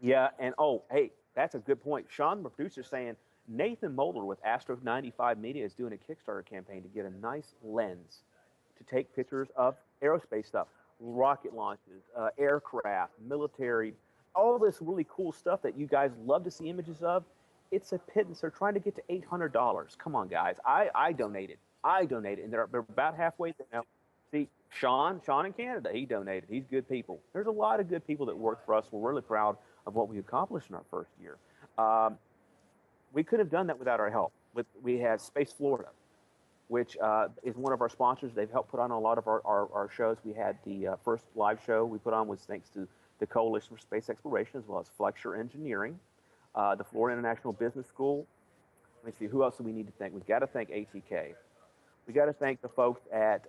Speaker 2: Yeah, and oh, hey, that's a good point. Sean, the producer, saying Nathan Moeller with Astro 95 Media is doing a Kickstarter campaign to get a nice lens to take pictures of aerospace stuff, rocket launches, aircraft, military, all this really cool stuff that you guys love to see images of. It's a pittance. They're trying to get to $800. Come on, guys. I donated. And they're about halfway there now. See, Sean in Canada, he donated. He's good people. There's a lot of good people that work for us. We're really proud of what we accomplished in our first year. We could have done that without our help. We had Space Florida, which is one of our sponsors. They've helped put on a lot of our shows. We had the first live show we put on was thanks to the Coalition for Space Exploration, as well as Flexure Engineering. The Florida International Business School. Let me see, who else do we need to thank? We've got to thank ATK. We got to thank the folks at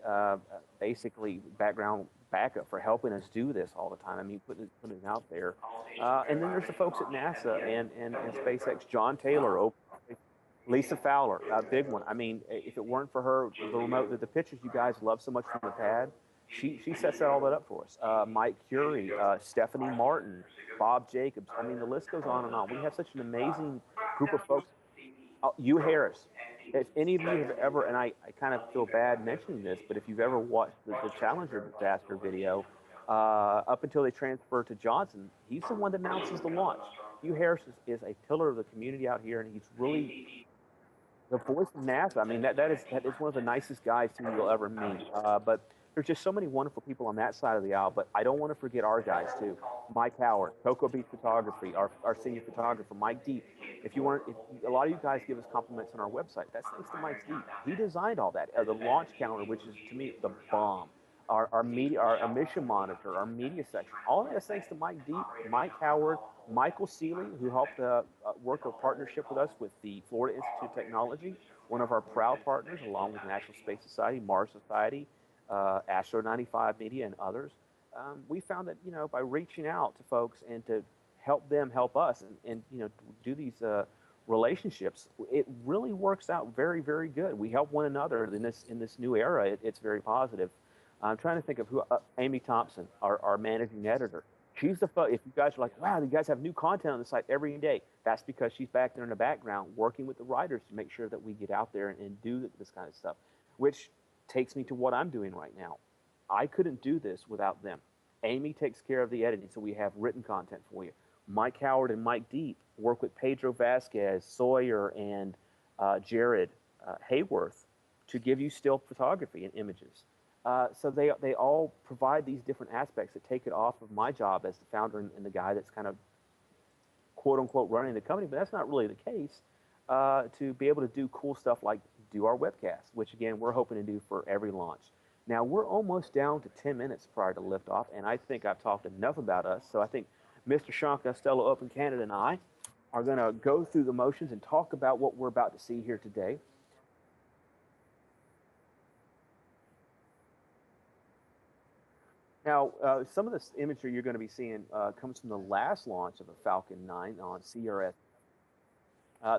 Speaker 2: basically Background Backup for helping us do this all the time. I mean, putting it out there. And then there's the folks at NASA and SpaceX. John Taylor, Lisa Fowler, a big one. I mean, if it weren't for her, the remote, the pictures you guys love so much from the pad, she sets all that up for us. Mike Curie, Stephanie Martin, Bob Jacobs. I mean, the list goes on and on. We have such an amazing group of folks. Hugh Harris. If any of you have ever, and I kind of feel bad mentioning this, but if you've ever watched the Challenger disaster video, up until they transfer to Johnson, he's the one that announces the launch. Hugh Harris is a pillar of the community out here, and he's really the voice of NASA. I mean, that is one of the nicest guys you'll ever meet. But there's just so many wonderful people on that side of the aisle, but I don't want to forget our guys too. Mike Howard, Cocoa Beach Photography, our senior photographer, Mike Deep. If a lot of you guys give us compliments on our website, that's thanks to Mike Deep. He designed all that. The launch calendar, which is to me the bomb. Our media, our mission monitor, our media section, all of that's thanks to Mike Deep, Mike Howard, Michael Seeley, who helped work a partnership with us with the Florida Institute of Technology, one of our proud partners, along with the National Space Society, Mars Society, Astro 95 Media, and others. We found that, by reaching out to folks and to help them help us and do these relationships, it really works out very, very good. We help one another in this new era. It's very positive. I'm trying to think of who, Amy Thompson, our managing editor. She's if you guys are like, wow, you guys have new content on the site every day, that's because she's back there in the background working with the writers to make sure that we get out there and do this kind of stuff, which takes me to what I'm doing right now. I couldn't do this without them. Amy takes care of the editing, so we have written content for you. Mike Howard and Mike Deep work with Pedro Vasquez, Sawyer, and Jared Hayworth to give you still photography and images. So they all provide these different aspects that take it off of my job as the founder and the guy that's kind of quote-unquote running the company, but that's not really the case, to be able to do cool stuff like do our webcast, which, again, we're hoping to do for every launch. Now, we're almost down to 10 minutes prior to liftoff, and I think I've talked enough about us. So I think Mr. Sean Costello up in Canada and I are going to go through the motions and talk about what we're about to see here today. Now, some of this imagery you're going to be seeing comes from the last launch of a Falcon 9 on CRS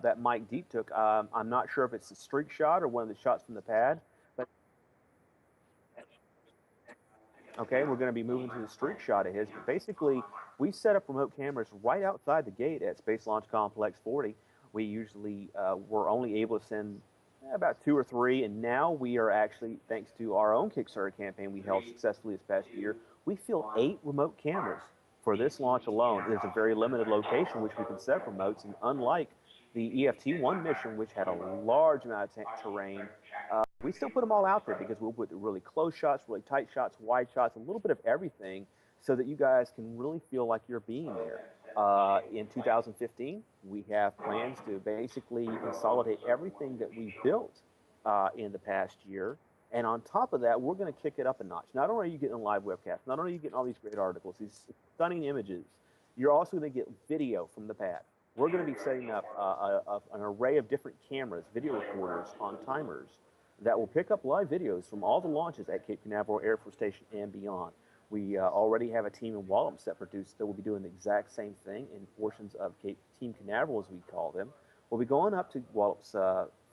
Speaker 2: that Mike Deep took. I'm not sure if it's a streak shot or one of the shots from the pad, but okay, we're going to be moving to the streak shot of his. But basically, we set up remote cameras right outside the gate at Space Launch Complex 40. We usually were only able to send about 2 or 3, and now we are actually, thanks to our own Kickstarter campaign we held successfully this past year, we fill 8 remote cameras for this launch alone. There's a very limited location which we can set remotes, and unlike the EFT-1 mission, which had a large amount of terrain, we still put them all out there because we'll put really close shots, really tight shots, wide shots, a little bit of everything so that you guys can really feel like you're being there. In 2015, we have plans to basically consolidate everything that we built in the past year. And on top of that, we're going to kick it up a notch. Not only are you getting a live webcast, not only are you getting all these great articles, these stunning images, you're also going to get video from the pad. We're going to be setting up an array of different cameras, video recorders on timers that will pick up live videos from all the launches at Cape Canaveral Air Force Station and beyond. We already have a team in Wallops that will be doing the exact same thing in portions of Team Canaveral, as we call them. We'll be going up to Wallops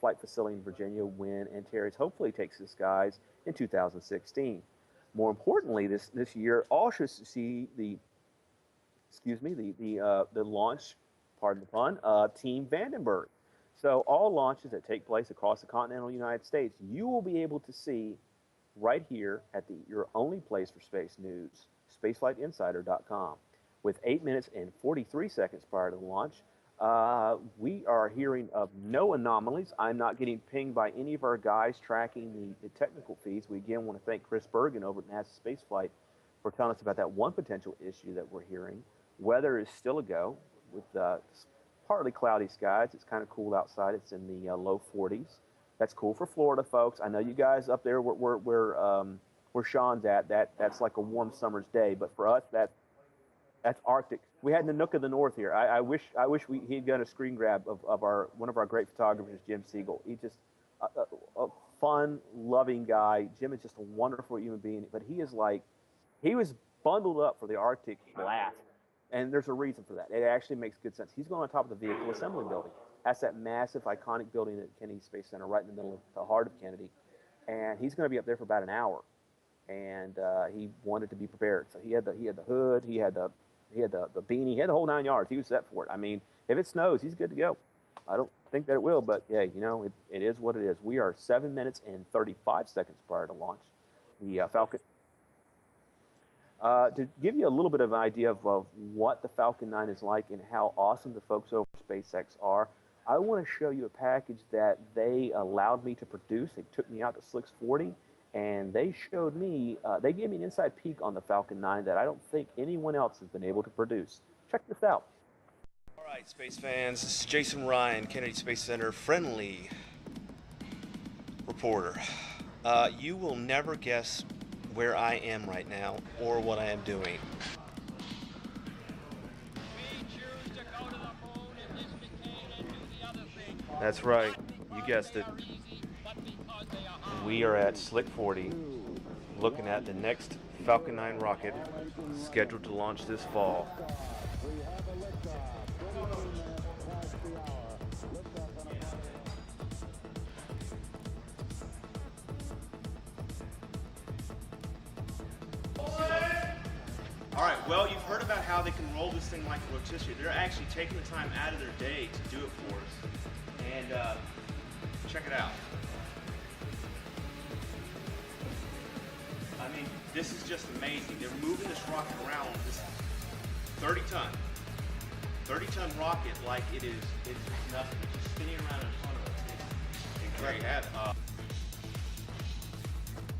Speaker 2: Flight Facility in Virginia when Antares hopefully takes the skies in 2016. More importantly, this year all should see the launch, pardon the pun, Team Vandenberg. So all launches that take place across the continental United States, you will be able to see right here at your only place for space news, spaceflightinsider.com. With 8 minutes and 43 seconds prior to the launch, we are hearing of no anomalies. I'm not getting pinged by any of our guys tracking the technical feeds. We again want to thank Chris Bergen over at NASA SpaceFlight for telling us about that one potential issue that we're hearing. Weather is still a go with partly cloudy skies. It's kind of cool outside. It's in the low 40s. That's cool for Florida, folks. I know you guys up there where Sean's at, that's like a warm summer's day, but for us, that's Arctic. We had Nanook of the North here. I wish he'd done a screen grab of one of our great photographers, Jim Siegel. He's just a fun, loving guy. Jim is just a wonderful human being, but he was bundled up for the Arctic blast, and there's a reason for that. It actually makes good sense. He's going on top of the vehicle assembly building. That's that massive, iconic building at Kennedy Space Center, right in the middle of the heart of Kennedy. And he's going to be up there for about an hour. And he wanted to be prepared, so he had the hood, he had the beanie, he had the whole 9 yards. He was set for it. I mean, if it snows, he's good to go. I don't think that it will, but yeah, it is what it is. We are 7 minutes and 35 seconds prior to launch. The Falcon. To give you a little bit of an idea of what the Falcon 9 is like and how awesome the folks over at SpaceX are, I want to show you a package that they allowed me to produce. They took me out to Slicks 40, and they showed me, they gave me an inside peek on the Falcon 9 that I don't think anyone else has been able to produce. Check this out.
Speaker 5: All right, space fans, this is Jason Rhian, Kennedy Space Center friendly reporter. You will never guess where I am right now or what I am doing. That's right, you guessed it. We are at Slick 40, looking at the next Falcon 9 rocket scheduled to launch this fall. All right, well, you've heard about how they can roll this thing like a rotisserie. They're actually taking the time out of their day to do it for us. And check it out. I mean, this is just amazing. They're moving this rocket around, this 30-ton rocket, like it's nothing. It's just spinning around in front of us. It's incredible.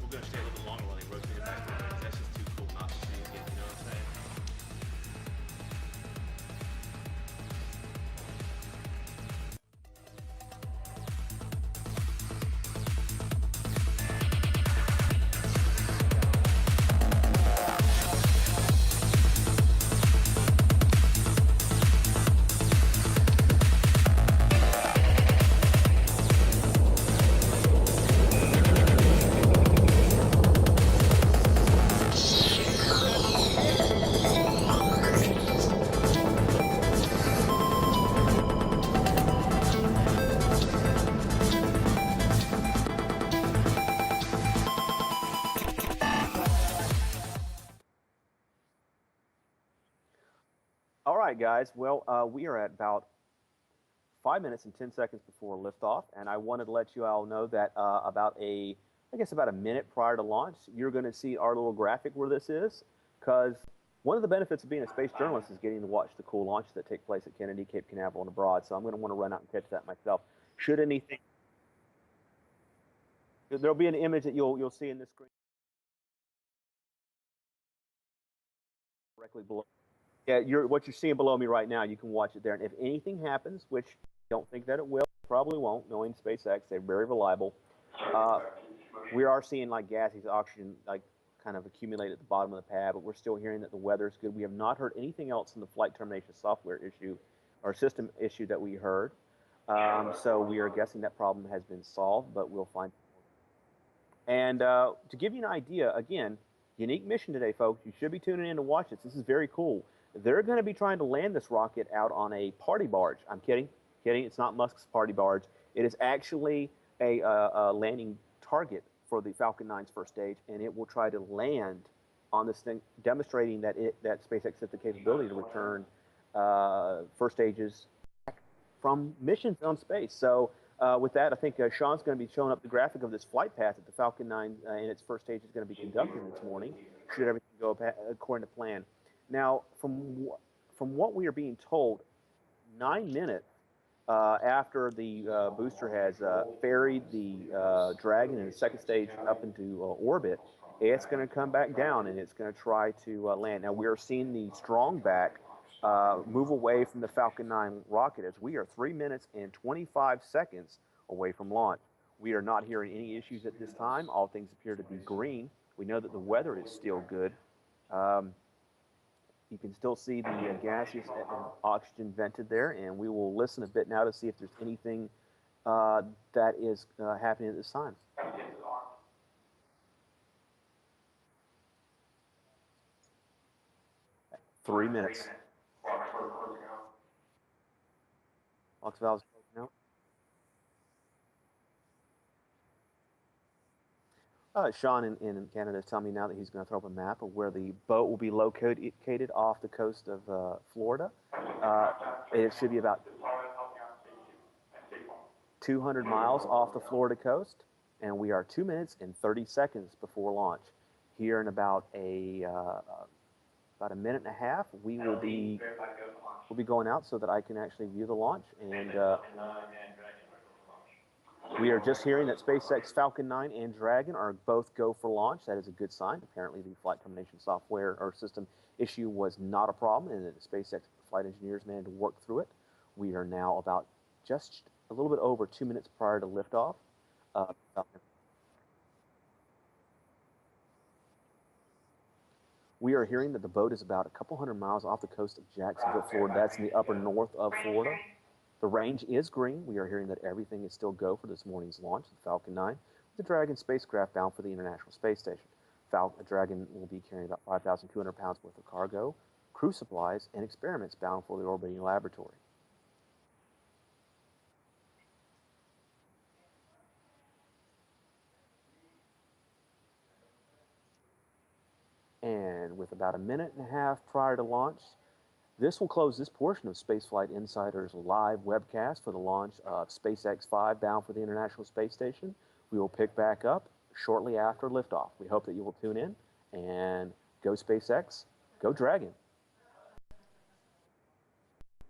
Speaker 5: We're going to stay a little bit longer while they rotate it back. That's just too cool not to see again, you know what I'm saying?
Speaker 2: right, guys. Well, we are at about 5 minutes and 10 seconds before liftoff, and I wanted to let you all know that about a minute prior to launch, you're going to see our little graphic where this is, because one of the benefits of being a space journalist is getting to watch the cool launches that take place at Kennedy, Cape Canaveral, and abroad. So I'm going to want to run out and catch that myself. Should anything, there'll be an image that you'll see in this screen directly below. Yeah, what you're seeing below me right now, you can watch it there. And if anything happens, which I don't think that it will, probably won't, knowing SpaceX, they're very reliable. We are seeing like gaseous oxygen like kind of accumulate at the bottom of the pad, but we're still hearing that the weather is good. We have not heard anything else in the flight termination software issue or system issue that we heard. So we are guessing that problem has been solved, but we'll find. And to give you an idea, again, unique mission today, folks. You should be tuning in to watch this. This is very cool. They're going to be trying to land this rocket out on a party barge. I'm kidding. It's not Musk's party barge. It is actually a landing target for the Falcon 9's first stage, and it will try to land on this thing, demonstrating that SpaceX has the capability to return first stages from missions on space. So with that, I think Sean's going to be showing up the graphic of this flight path that the Falcon 9 in its first stage is going to be conducting this morning, should everything go according to plan. Now, from what we are being told, 9 minutes after the booster has ferried the Dragon in the second stage up into orbit, it's going to come back down and it's going to try to land. Now, we are seeing the strong back move away from the Falcon 9 rocket as we are 3 minutes and 25 seconds away from launch. We are not hearing any issues at this time. All things appear to be green. We know that the weather is still good. You can still see the gaseous oxygen vented there, and we will listen a bit now to see if there's anything that is happening at this time. 3 minutes. Box valves closing out. Sean in Canada is telling me now that he's going to throw up a map of where the boat will be located off the coast of Florida. It should be about 200 miles off the Florida coast, and we are 2 minutes and 30 seconds before launch. Here in about a minute and a half, we'll be going out so that I can actually view the launch. And we are just hearing that SpaceX Falcon 9 and Dragon are both go for launch. That is a good sign. Apparently, the flight termination software or system issue was not a problem, and that SpaceX flight engineers managed to work through it. We are now about just a little bit over 2 minutes prior to liftoff. We are hearing that the boat is about a couple hundred miles off the coast of Jacksonville, Florida. That's in the upper north of Florida. The range is green. We are hearing that everything is still go for this morning's launch, the Falcon 9, the Dragon spacecraft bound for the International Space Station. Dragon will be carrying about 5,200 pounds worth of cargo, crew supplies, and experiments bound for the orbiting laboratory. And with about a minute and a half prior to launch, this will close this portion of Spaceflight Insider's live webcast for the launch of SpaceX 5 bound for the International Space Station. We will pick back up shortly after liftoff. We hope that you will tune in, and go SpaceX, go Dragon.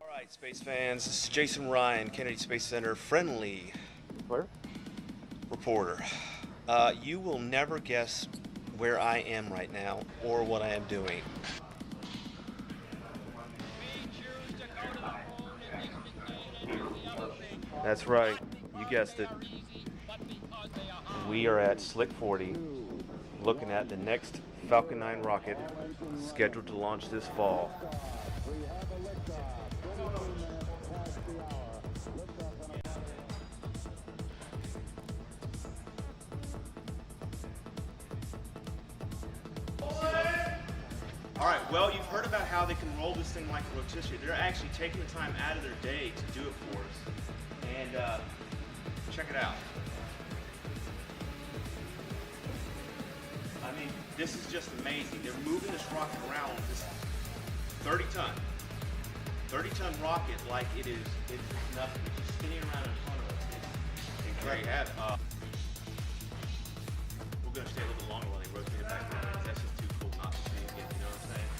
Speaker 5: All right, space fans, this is Jason Rhian, Kennedy Space Center friendly reporter. You will never guess where I am right now or what I am doing. That's right, you guessed it. We are at Slick 40, looking at the next Falcon 9 rocket scheduled to launch this fall. All right, well, you've heard about how they can roll this thing like a rotisserie. They're actually taking the time out of their day to do it for us. And check it out. I mean, this is just amazing. They're moving this rocket around with this 30-ton 30-ton rocket like it's nothing. It's just spinning around in front of us. There you have it. We're going to stay a little bit longer while they rotate it back around. That's just too cool not to see again, you know what I'm saying?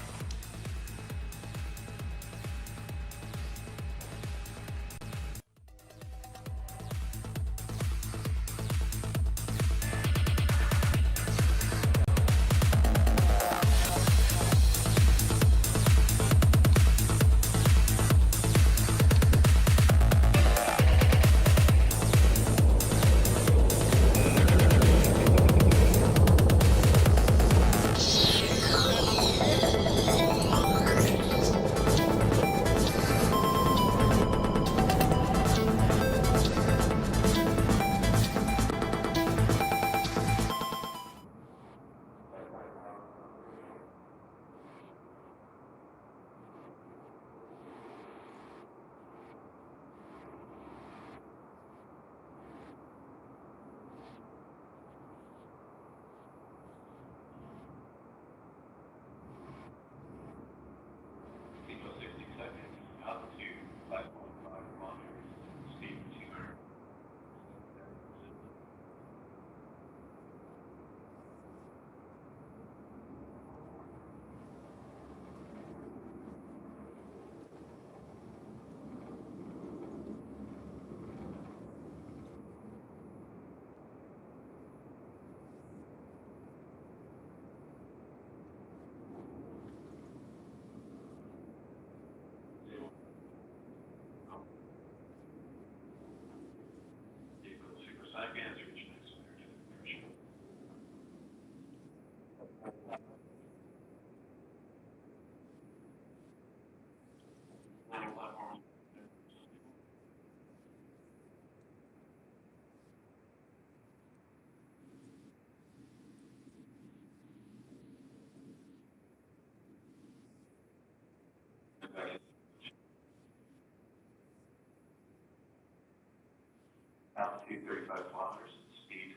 Speaker 7: Altitude 35 kilometers, speed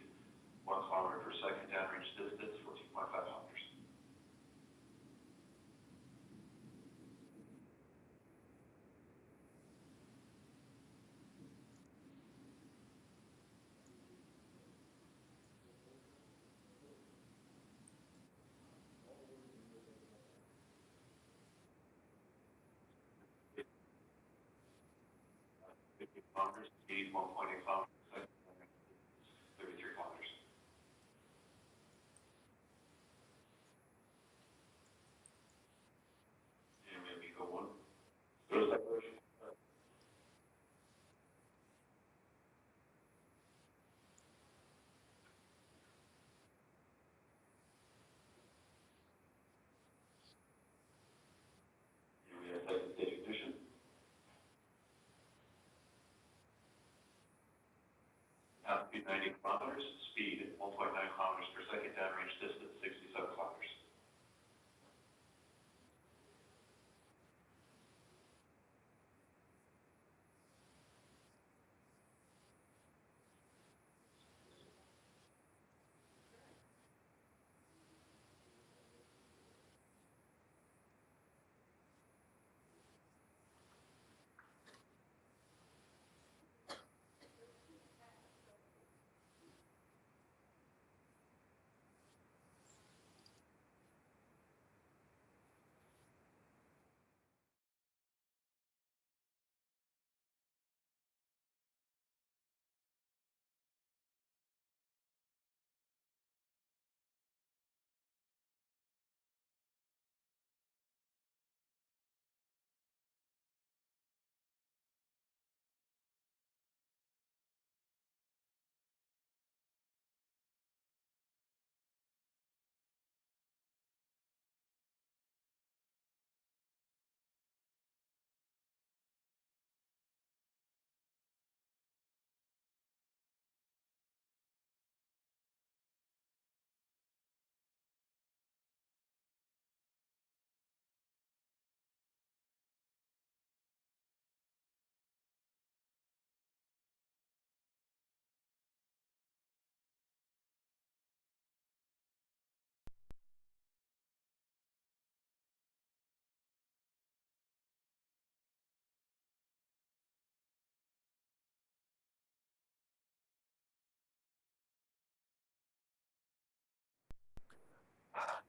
Speaker 7: 1 kilometer per second, downrange distance 14.5 kilometers. Kilometers, speed 1.8 kilometers per second, 33 kilometers. And maybe go one. Those separation. And we have second stage ignition. Altitude 90 kilometers, speed 1.9 kilometers per second, downrange distance 67 kilometers.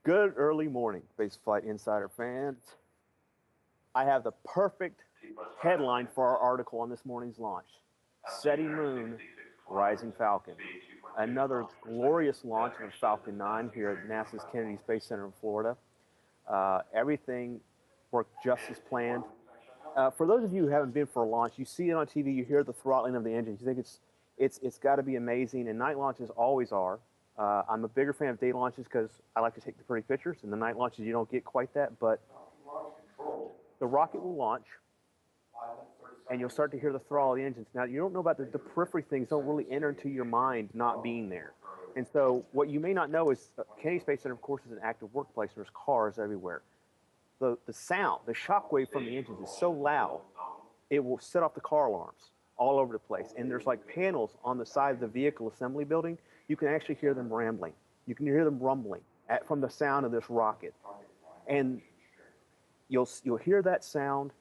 Speaker 2: Good early morning, Spaceflight Insider fans. I have the perfect headline for our article on this morning's launch. Setting Moon, Rising Falcon. Another glorious launch of Falcon 9 here at NASA's Kennedy Space Center in Florida. Everything worked just as planned. For those of you who haven't been for a launch, you see it on TV, you hear the throttling of the engines, you think it's got to be amazing, and night launches always are. I'm a bigger fan of day launches because I like to take the pretty pictures, and the night launches you don't get quite that, but the rocket will launch, and you'll start to hear the throttle of the engines. Now, you don't know about the periphery things don't really enter into your mind not being there. And so what you may not know is Kennedy Space Center, of course, is an active workplace. There's cars everywhere. The sound, the shock wave from the engines is so loud, it will set off the car alarms all over the place. And there's like panels on the side of the vehicle assembly building. You can actually hear them rambling. You can hear them rumbling from the sound of this rocket. And you'll hear that sound,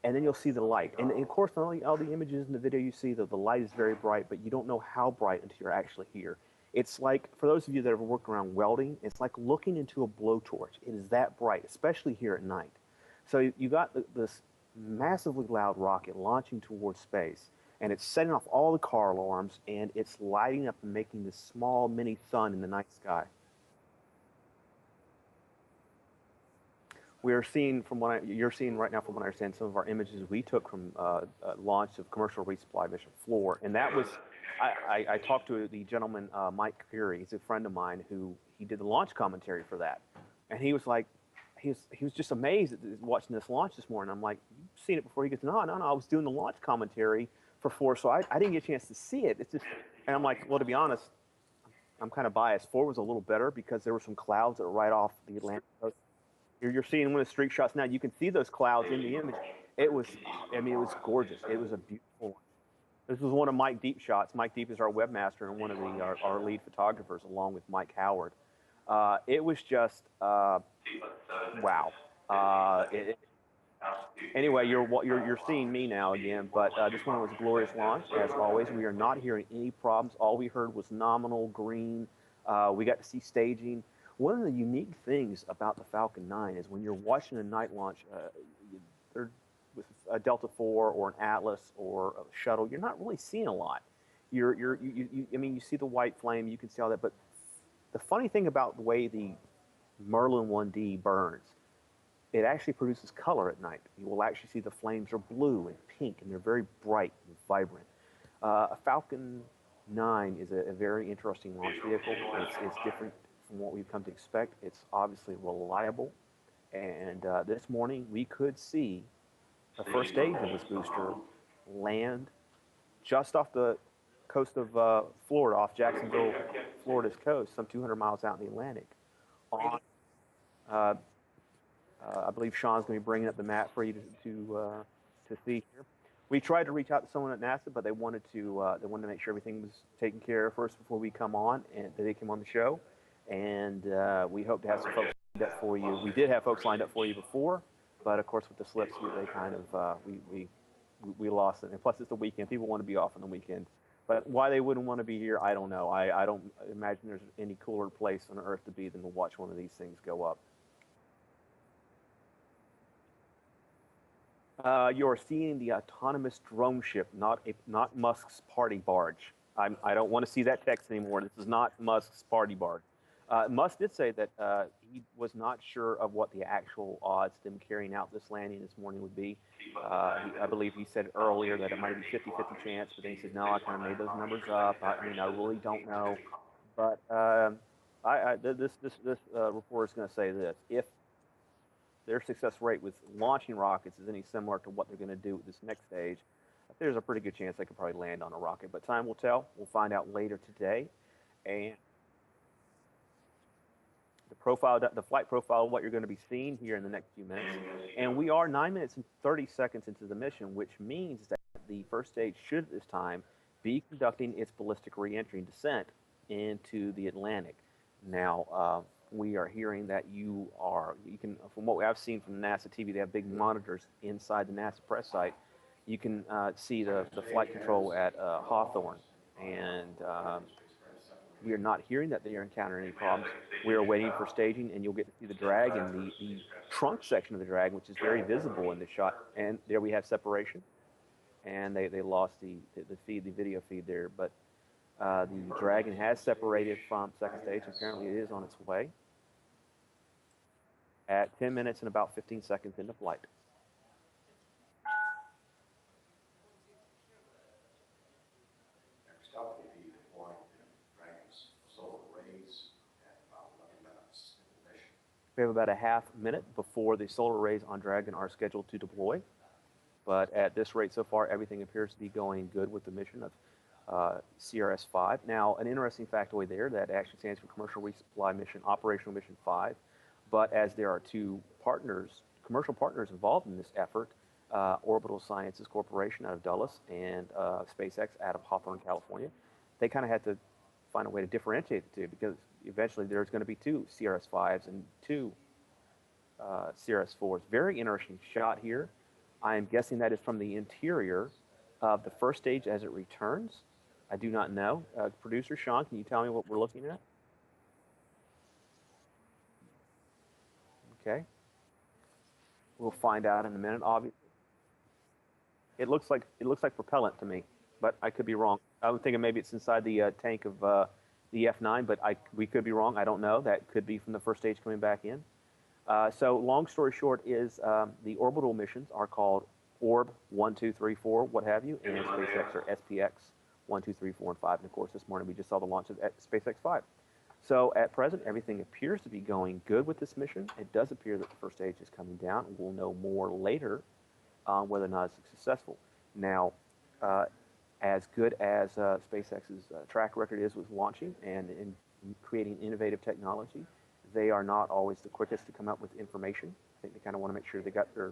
Speaker 2: and then you'll see the light. And of course, not only all the images in the video you see, the light is very bright, but you don't know how bright until you're actually here. It's like, for those of you that have worked around welding, it's like looking into a blowtorch. It is that bright, especially here at night. So you got this massively loud rocket launching towards space, and it's setting off all the car alarms, and it's lighting up and making this small mini sun in the night sky. We are seeing, you're seeing right now, from what I understand, some of our images we took from launch of commercial resupply mission Floor, and that was, I talked to the gentleman, Mike Curie. He's a friend of mine he did the launch commentary for that, and he was like, he was just amazed at watching this launch this morning. I'm like, you've seen it before? He goes, no, I was doing the launch commentary for Floor, so I didn't get a chance to see it. It's just, and I'm like, well, to be honest, I'm kind of biased. Floor was a little better because there were some clouds that were right off the Atlantic coast. You're seeing one of the streak shots now. You can see those clouds in the image. It was, it was gorgeous. It was a beautiful one. This was one of Mike Deep's shots. Mike Deep is our webmaster and one of our lead photographers, along with Mike Howard. It was just, wow. Anyway, you're seeing me now again, but this one was a glorious launch. As always, we are not hearing any problems. All we heard was nominal green. We got to see staging. One of the unique things about the Falcon 9 is when you're watching a night launch, with a Delta IV or an Atlas or a shuttle, you're not really seeing a lot. I mean, you see the white flame, you can see all that, but the funny thing about the way the Merlin 1D burns, it actually produces color at night. You will actually see the flames are blue and pink, and they're very bright and vibrant. A Falcon 9 is a very interesting launch vehicle. It's different from what we've come to expect. It's obviously reliable, and this morning we could see the first stage of this booster land just off the coast of Florida, off Jacksonville, Florida's coast, some 200 miles out in the Atlantic. I believe Sean's going to be bringing up the map for you to see here. We tried to reach out to someone at NASA, but they wanted to make sure everything was taken care of first before we come on, and they came on the show. And we hope to have some folks lined up for you. We did have folks lined up for you before, but of course with the slips, they kind of we lost it. And plus, it's the weekend. People want to be off on the weekend. But why they wouldn't want to be here, I don't know. I don't imagine there's any cooler place on Earth to be than to watch one of these things go up. You're seeing the autonomous drone ship, not Musk's party barge. I don't want to see that text anymore. This is not Musk's party barge. Musk did say that he was not sure of what the actual odds of them carrying out this landing this morning would be. I believe he said earlier that it might be 50-50 chance, but then he said, no, I kind of made those numbers up. I mean, I really don't know. But this report is going to say this. If their success rate with launching rockets is any similar to what they're going to do with this next stage, there's a pretty good chance they could probably land on a rocket. But time will tell. We'll find out later today. And the flight profile of what you're going to be seeing here in the next few minutes. And we are 9 minutes and 30 seconds into the mission, which means that the first stage should at this time be conducting its ballistic reentry and descent into the Atlantic. Now, we are hearing that you can, from what I've seen from NASA TV, they have big monitors inside the NASA press site. You can see the flight control at Hawthorne, and We are not hearing that they are encountering any problems. We are waiting for staging, and you'll get to see the Dragon, the trunk section of the Dragon, which is very visible in this shot. And there we have separation, and they lost the feed, the video feed there. But the Dragon has separated from second stage. Apparently, it is on its way at 10 minutes and about 15 seconds into flight.
Speaker 4: Next up will be deploying the Dragon's solar arrays at about 11 minutes in the mission.
Speaker 2: We have about a half minute before the solar arrays on Dragon are scheduled to deploy. But at this rate so far, everything appears to be going good with the mission of CRS-5. Now, an interesting factoid there, that actually stands for Commercial Resupply Mission, Operational Mission 5. But as there are two partners, commercial partners involved in this effort, Orbital Sciences Corporation out of Dulles and SpaceX out of Hawthorne, California, they kind of had to find a way to differentiate the two, because eventually there's going to be two CRS-5s and two CRS-4s. Very interesting shot here. I am guessing that is from the interior of the first stage as it returns. I do not know. Producer Sean, can you tell me what we're looking at? Okay. We'll find out in a minute. Obviously, it looks like propellant to me, but I could be wrong. I was thinking maybe it's inside the tank of the F9, but we could be wrong. I don't know. That could be from the first stage coming back in. So long story short is the orbital missions are called Orb 1, 2, 3, 4, what have you, and SpaceX or SPX 1, 2, 3, 4, and 5. And of course, this morning we just saw the launch of SpaceX 5. So at present, everything appears to be going good with this mission. It does appear that the first stage is coming down. We'll know more later on whether or not it's successful. Now, as good as SpaceX's track record is with launching and in creating innovative technology, they are not always the quickest to come up with information. I think they kind of want to make sure they got their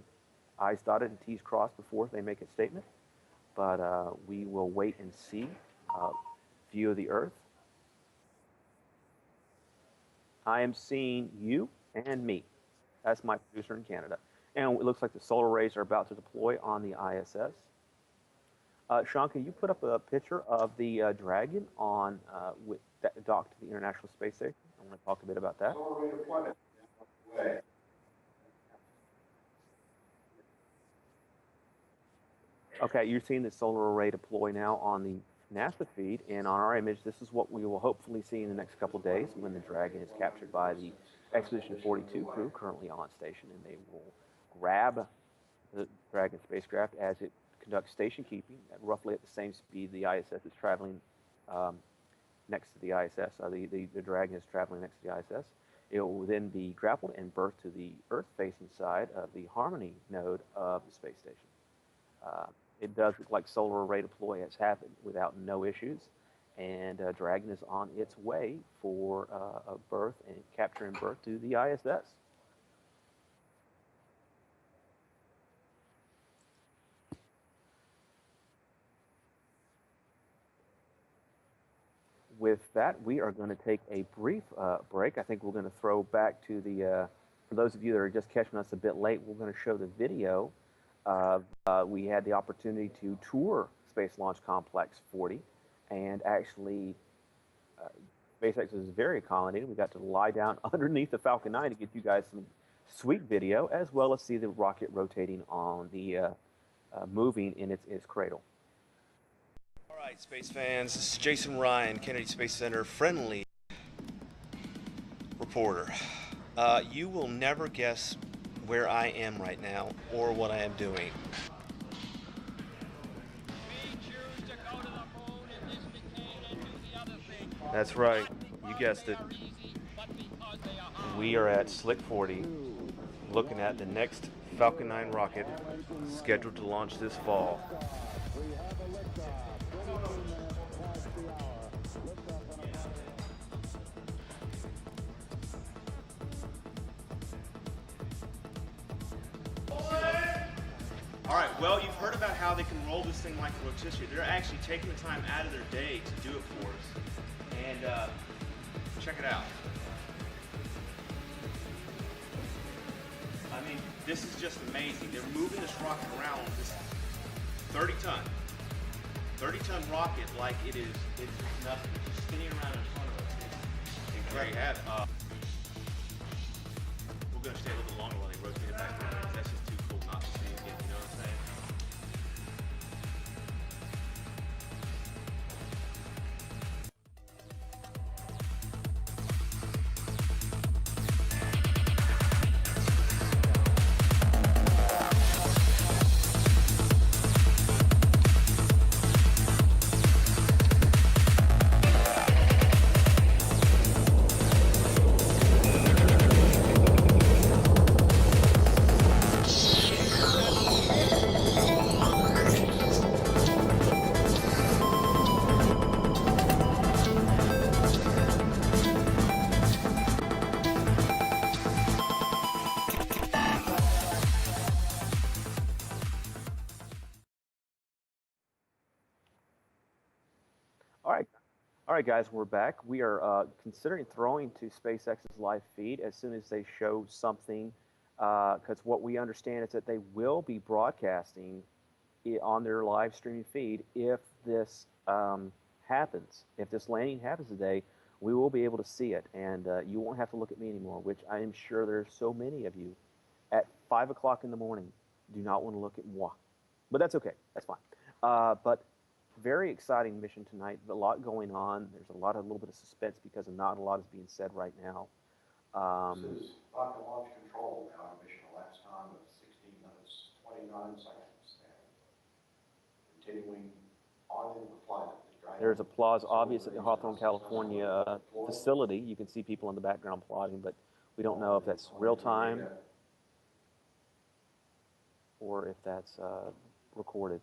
Speaker 2: I's dotted and T's crossed before they make a statement. But we will wait and see. View of the Earth. I am seeing you and me. That's my producer in Canada. And it looks like the solar arrays are about to deploy on the ISS. Sean, can you put up a picture of the Dragon on with that docked to the International Space Station? I want to talk a bit about that.
Speaker 4: Solar array deployment is underway.
Speaker 2: Okay, you're seeing the solar array deploy now on the NASA feed, and on our image, this is what we will hopefully see in the next couple of days when the Dragon is captured by the Expedition 42 crew currently on station, and they will grab the Dragon spacecraft as it conducts station keeping at roughly at the same speed the ISS is traveling next to the ISS. The Dragon is traveling next to the ISS. It will then be grappled and berthed to the Earth-facing side of the Harmony node of the space station. It does look like solar array deploy has happened without no issues, and Dragon is on its way for a berth and capture and berth to the ISS. With that, we are going to take a brief break. I think we're going to throw back to the, for those of you that are just catching us a bit late, we're going to show the video of, we had the opportunity to tour Space Launch Complex 40, and actually, SpaceX was very accommodating. We got to lie down underneath the Falcon 9 to get you guys some sweet video, as well as see the rocket rotating on the, moving in its cradle.
Speaker 5: All right, space fans, this is Jason Rhian, Kennedy Space Center friendly reporter. You will never guess where I am right now or what I am doing. That's right, you guessed it. We are at Slick 40, looking at the next Falcon 9 rocket scheduled to launch this fall. All right, well, you've heard about how they can roll this thing like a rotisserie. They're actually taking the time out of their day to do it for us. And check it out. I mean, this is just amazing. They're moving this rocket around with this 30-ton rocket like it's nothing. It's just spinning around in front of us. There you have it. We're going to stay a little bit longer while they rotate it back around because that's just too cool not to see again, you know what I'm saying?
Speaker 2: All right, guys, we're back. We are considering throwing to SpaceX's live feed as soon as they show something, because what we understand is that they will be broadcasting it on their live streaming feed if this happens. If this landing happens today, we will be able to see it, and you won't have to look at me anymore, which I am sure there's so many of you at 5 o'clock in the morning do not want to look at moi. But that's okay. That's fine. But very exciting mission tonight. A lot going on. There's a little bit of suspense because not a lot is being said right now.
Speaker 4: This is rocket launch control now, a mission elapsed time of 16 minutes, 29 seconds, and continuing on in the flight.
Speaker 2: There's applause, obvious at the Hawthorne, California facility. You can see people in the background applauding, but we don't know if that's real time or if that's recorded.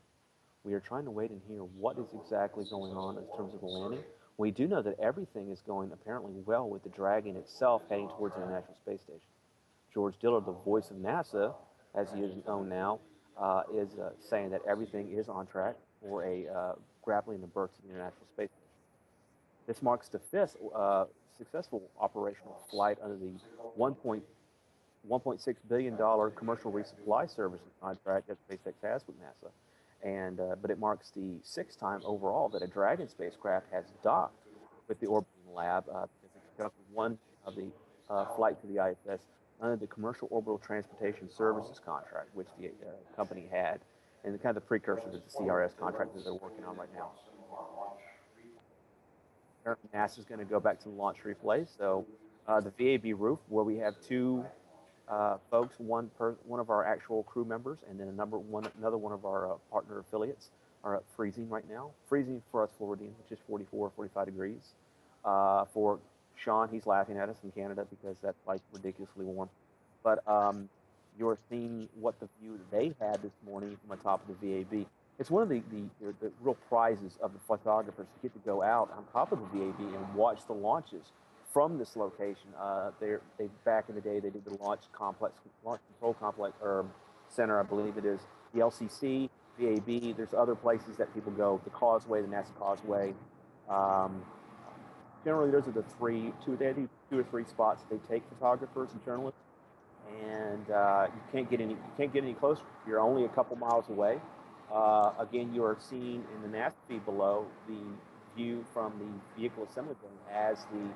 Speaker 2: We are trying to wait and hear what is exactly going on in terms of the landing. We do know that everything is going apparently well with the Dragon itself heading towards the International Space Station. George Dillard, the voice of NASA, as he is known now, is saying that everything is on track for a grappling the berths of the International Space Station. This marks the fifth successful operational flight under the $1.6 billion commercial resupply services contract that SpaceX has with NASA. And but it marks the sixth time overall that a Dragon spacecraft has docked with the orbiting lab because it conducted one of the flight to the ISS under the Commercial Orbital Transportation Services contract, which the company had, and the kind of the precursor to the CRS contract that they're working on right now. NASA is going to go back to the launch replay. So the VAB roof, where we have two folks, one of our actual crew members, and then another one of our partner affiliates are freezing right now. Freezing for us Floridians, which is 44, 45 degrees. For Sean, he's laughing at us in Canada because that's like ridiculously warm. But you're seeing what the view they had this morning from the top of the VAB. It's one of the real prizes of the photographers to get to go out on top of the VAB and watch the launches from this location. They back in the day they did the launch control complex or center, I believe it is, the LCC, VAB. There's other places that people go, the Causeway, the NASA Causeway. Generally, those are the two or three spots that they take photographers and journalists, and you can't get any closer. You're only a couple miles away. Again, you are seeing in the NASA feed below the view from the vehicle assembly building as the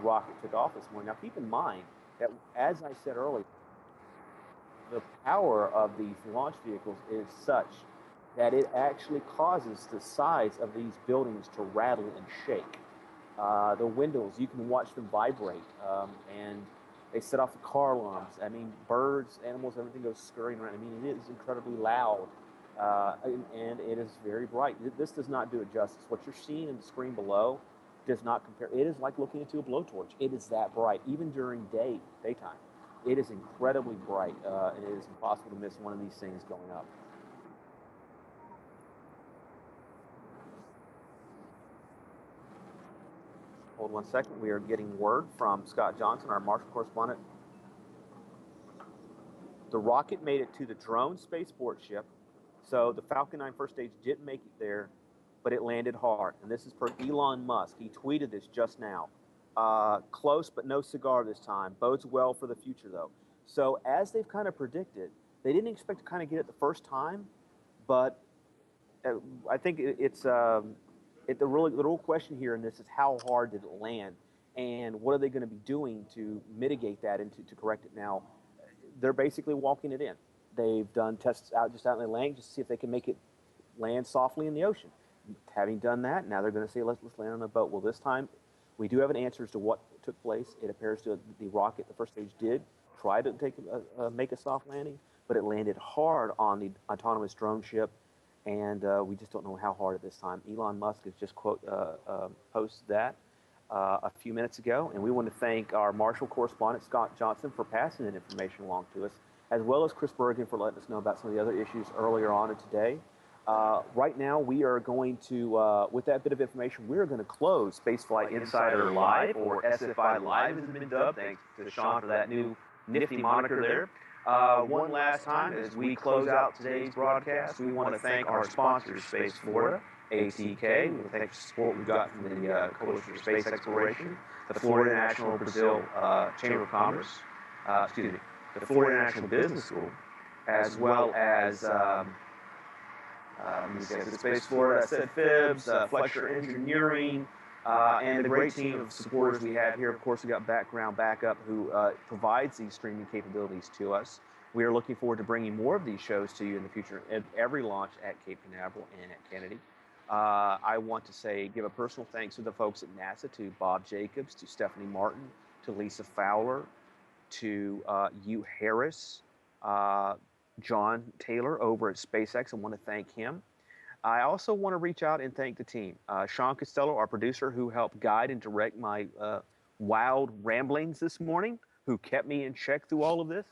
Speaker 2: rocket took off this morning. Now, keep in mind that, as I said earlier, the power of these launch vehicles is such that it actually causes the sides of these buildings to rattle and shake. The windows, you can watch them vibrate, and they set off the car alarms. I mean, birds, animals, everything goes scurrying around. I mean, it is incredibly loud, and it is very bright. This does not do it justice. What you're seeing in the screen below does not compare. It is like looking into a blowtorch. It is that bright, even during daytime. It is incredibly bright, and it is impossible to miss one of these things going up. Hold 1 second. We are getting word from Scott Johnson, our Marshall correspondent. The rocket made it to the drone spaceport ship. So the Falcon 9 first stage didn't make it there, but it landed hard. And this is per Elon Musk. He tweeted this just now. Close, but no cigar this time. Bodes well for the future, though. So as they've kind of predicted, they didn't expect to kind of get it the first time, but I think the real question here in this is how hard did it land? and what are they going to be doing to mitigate that and to correct it? Now, they're basically walking it in. They've done tests out in the lane just to see if they can make it land softly in the ocean. Having done that, now they're going to say, let's land on a boat. Well, this time, we do have an answer as to what took place. It appears to the rocket, the first stage did try to make a soft landing, but it landed hard on the autonomous drone ship, and we just don't know how hard at this time. Elon Musk has just posted that a few minutes ago, and we want to thank our Marshall correspondent, Scott Johnson, for passing that information along to us, as well as Chris Bergen for letting us know about some of the other issues earlier on in today. Right now, we are going to, with that bit of information, we're going to close SpaceFlight Insider Live, or SFI Live as it's been dubbed. Thanks to Sean for that new nifty moniker there. One last time, as we close out today's broadcast, we want to thank our sponsors, Space Florida, ATK. We want to thank the support we've got from the Coalition for Space Exploration, the Florida National Brazil Chamber of Commerce, the Florida National Business School, as well as the Space Florida, Said Fibs, Fletcher Engineering, and the great team of supporters we have here. Of course, we got Background Backup, who provides these streaming capabilities to us. We are looking forward to bringing more of these shows to you in the future at every launch at Cape Canaveral and at Kennedy. I want to give a personal thanks to the folks at NASA, to Bob Jacobs, to Stephanie Martin, to Lisa Fowler, to Hugh Harris, John Taylor over at SpaceX. I want to thank him. I also want to reach out and thank the team. Sean Costello, our producer, who helped guide and direct my wild ramblings this morning, who kept me in check through all of this.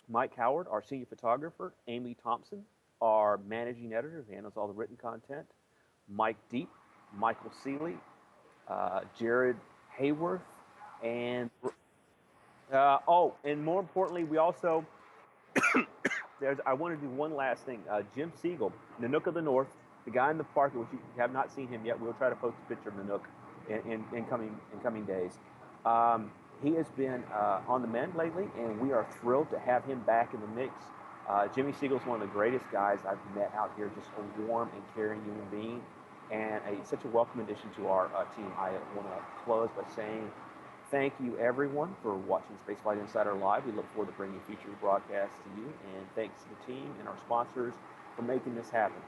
Speaker 2: Mike Howard, our senior photographer. Amy Thompson, our managing editor, who handles all the written content. Mike Deep, Michael Seeley, Jared Hayworth, and and more importantly, we also I want to do one last thing. Jim Siegel, Nanook of the North, the guy in the park, which you have not seen him yet. We'll try to post a picture of Nanook in coming days. He has been on the mend lately, and we are thrilled to have him back in the mix. Jimmy Siegel is one of the greatest guys I've met out here, just a warm and caring human being, and such a welcome addition to our team. I want to close by saying thank you, everyone, for watching SpaceFlight Insider Live. We look forward to bringing future broadcasts to you, and thanks to the team and our sponsors for making this happen.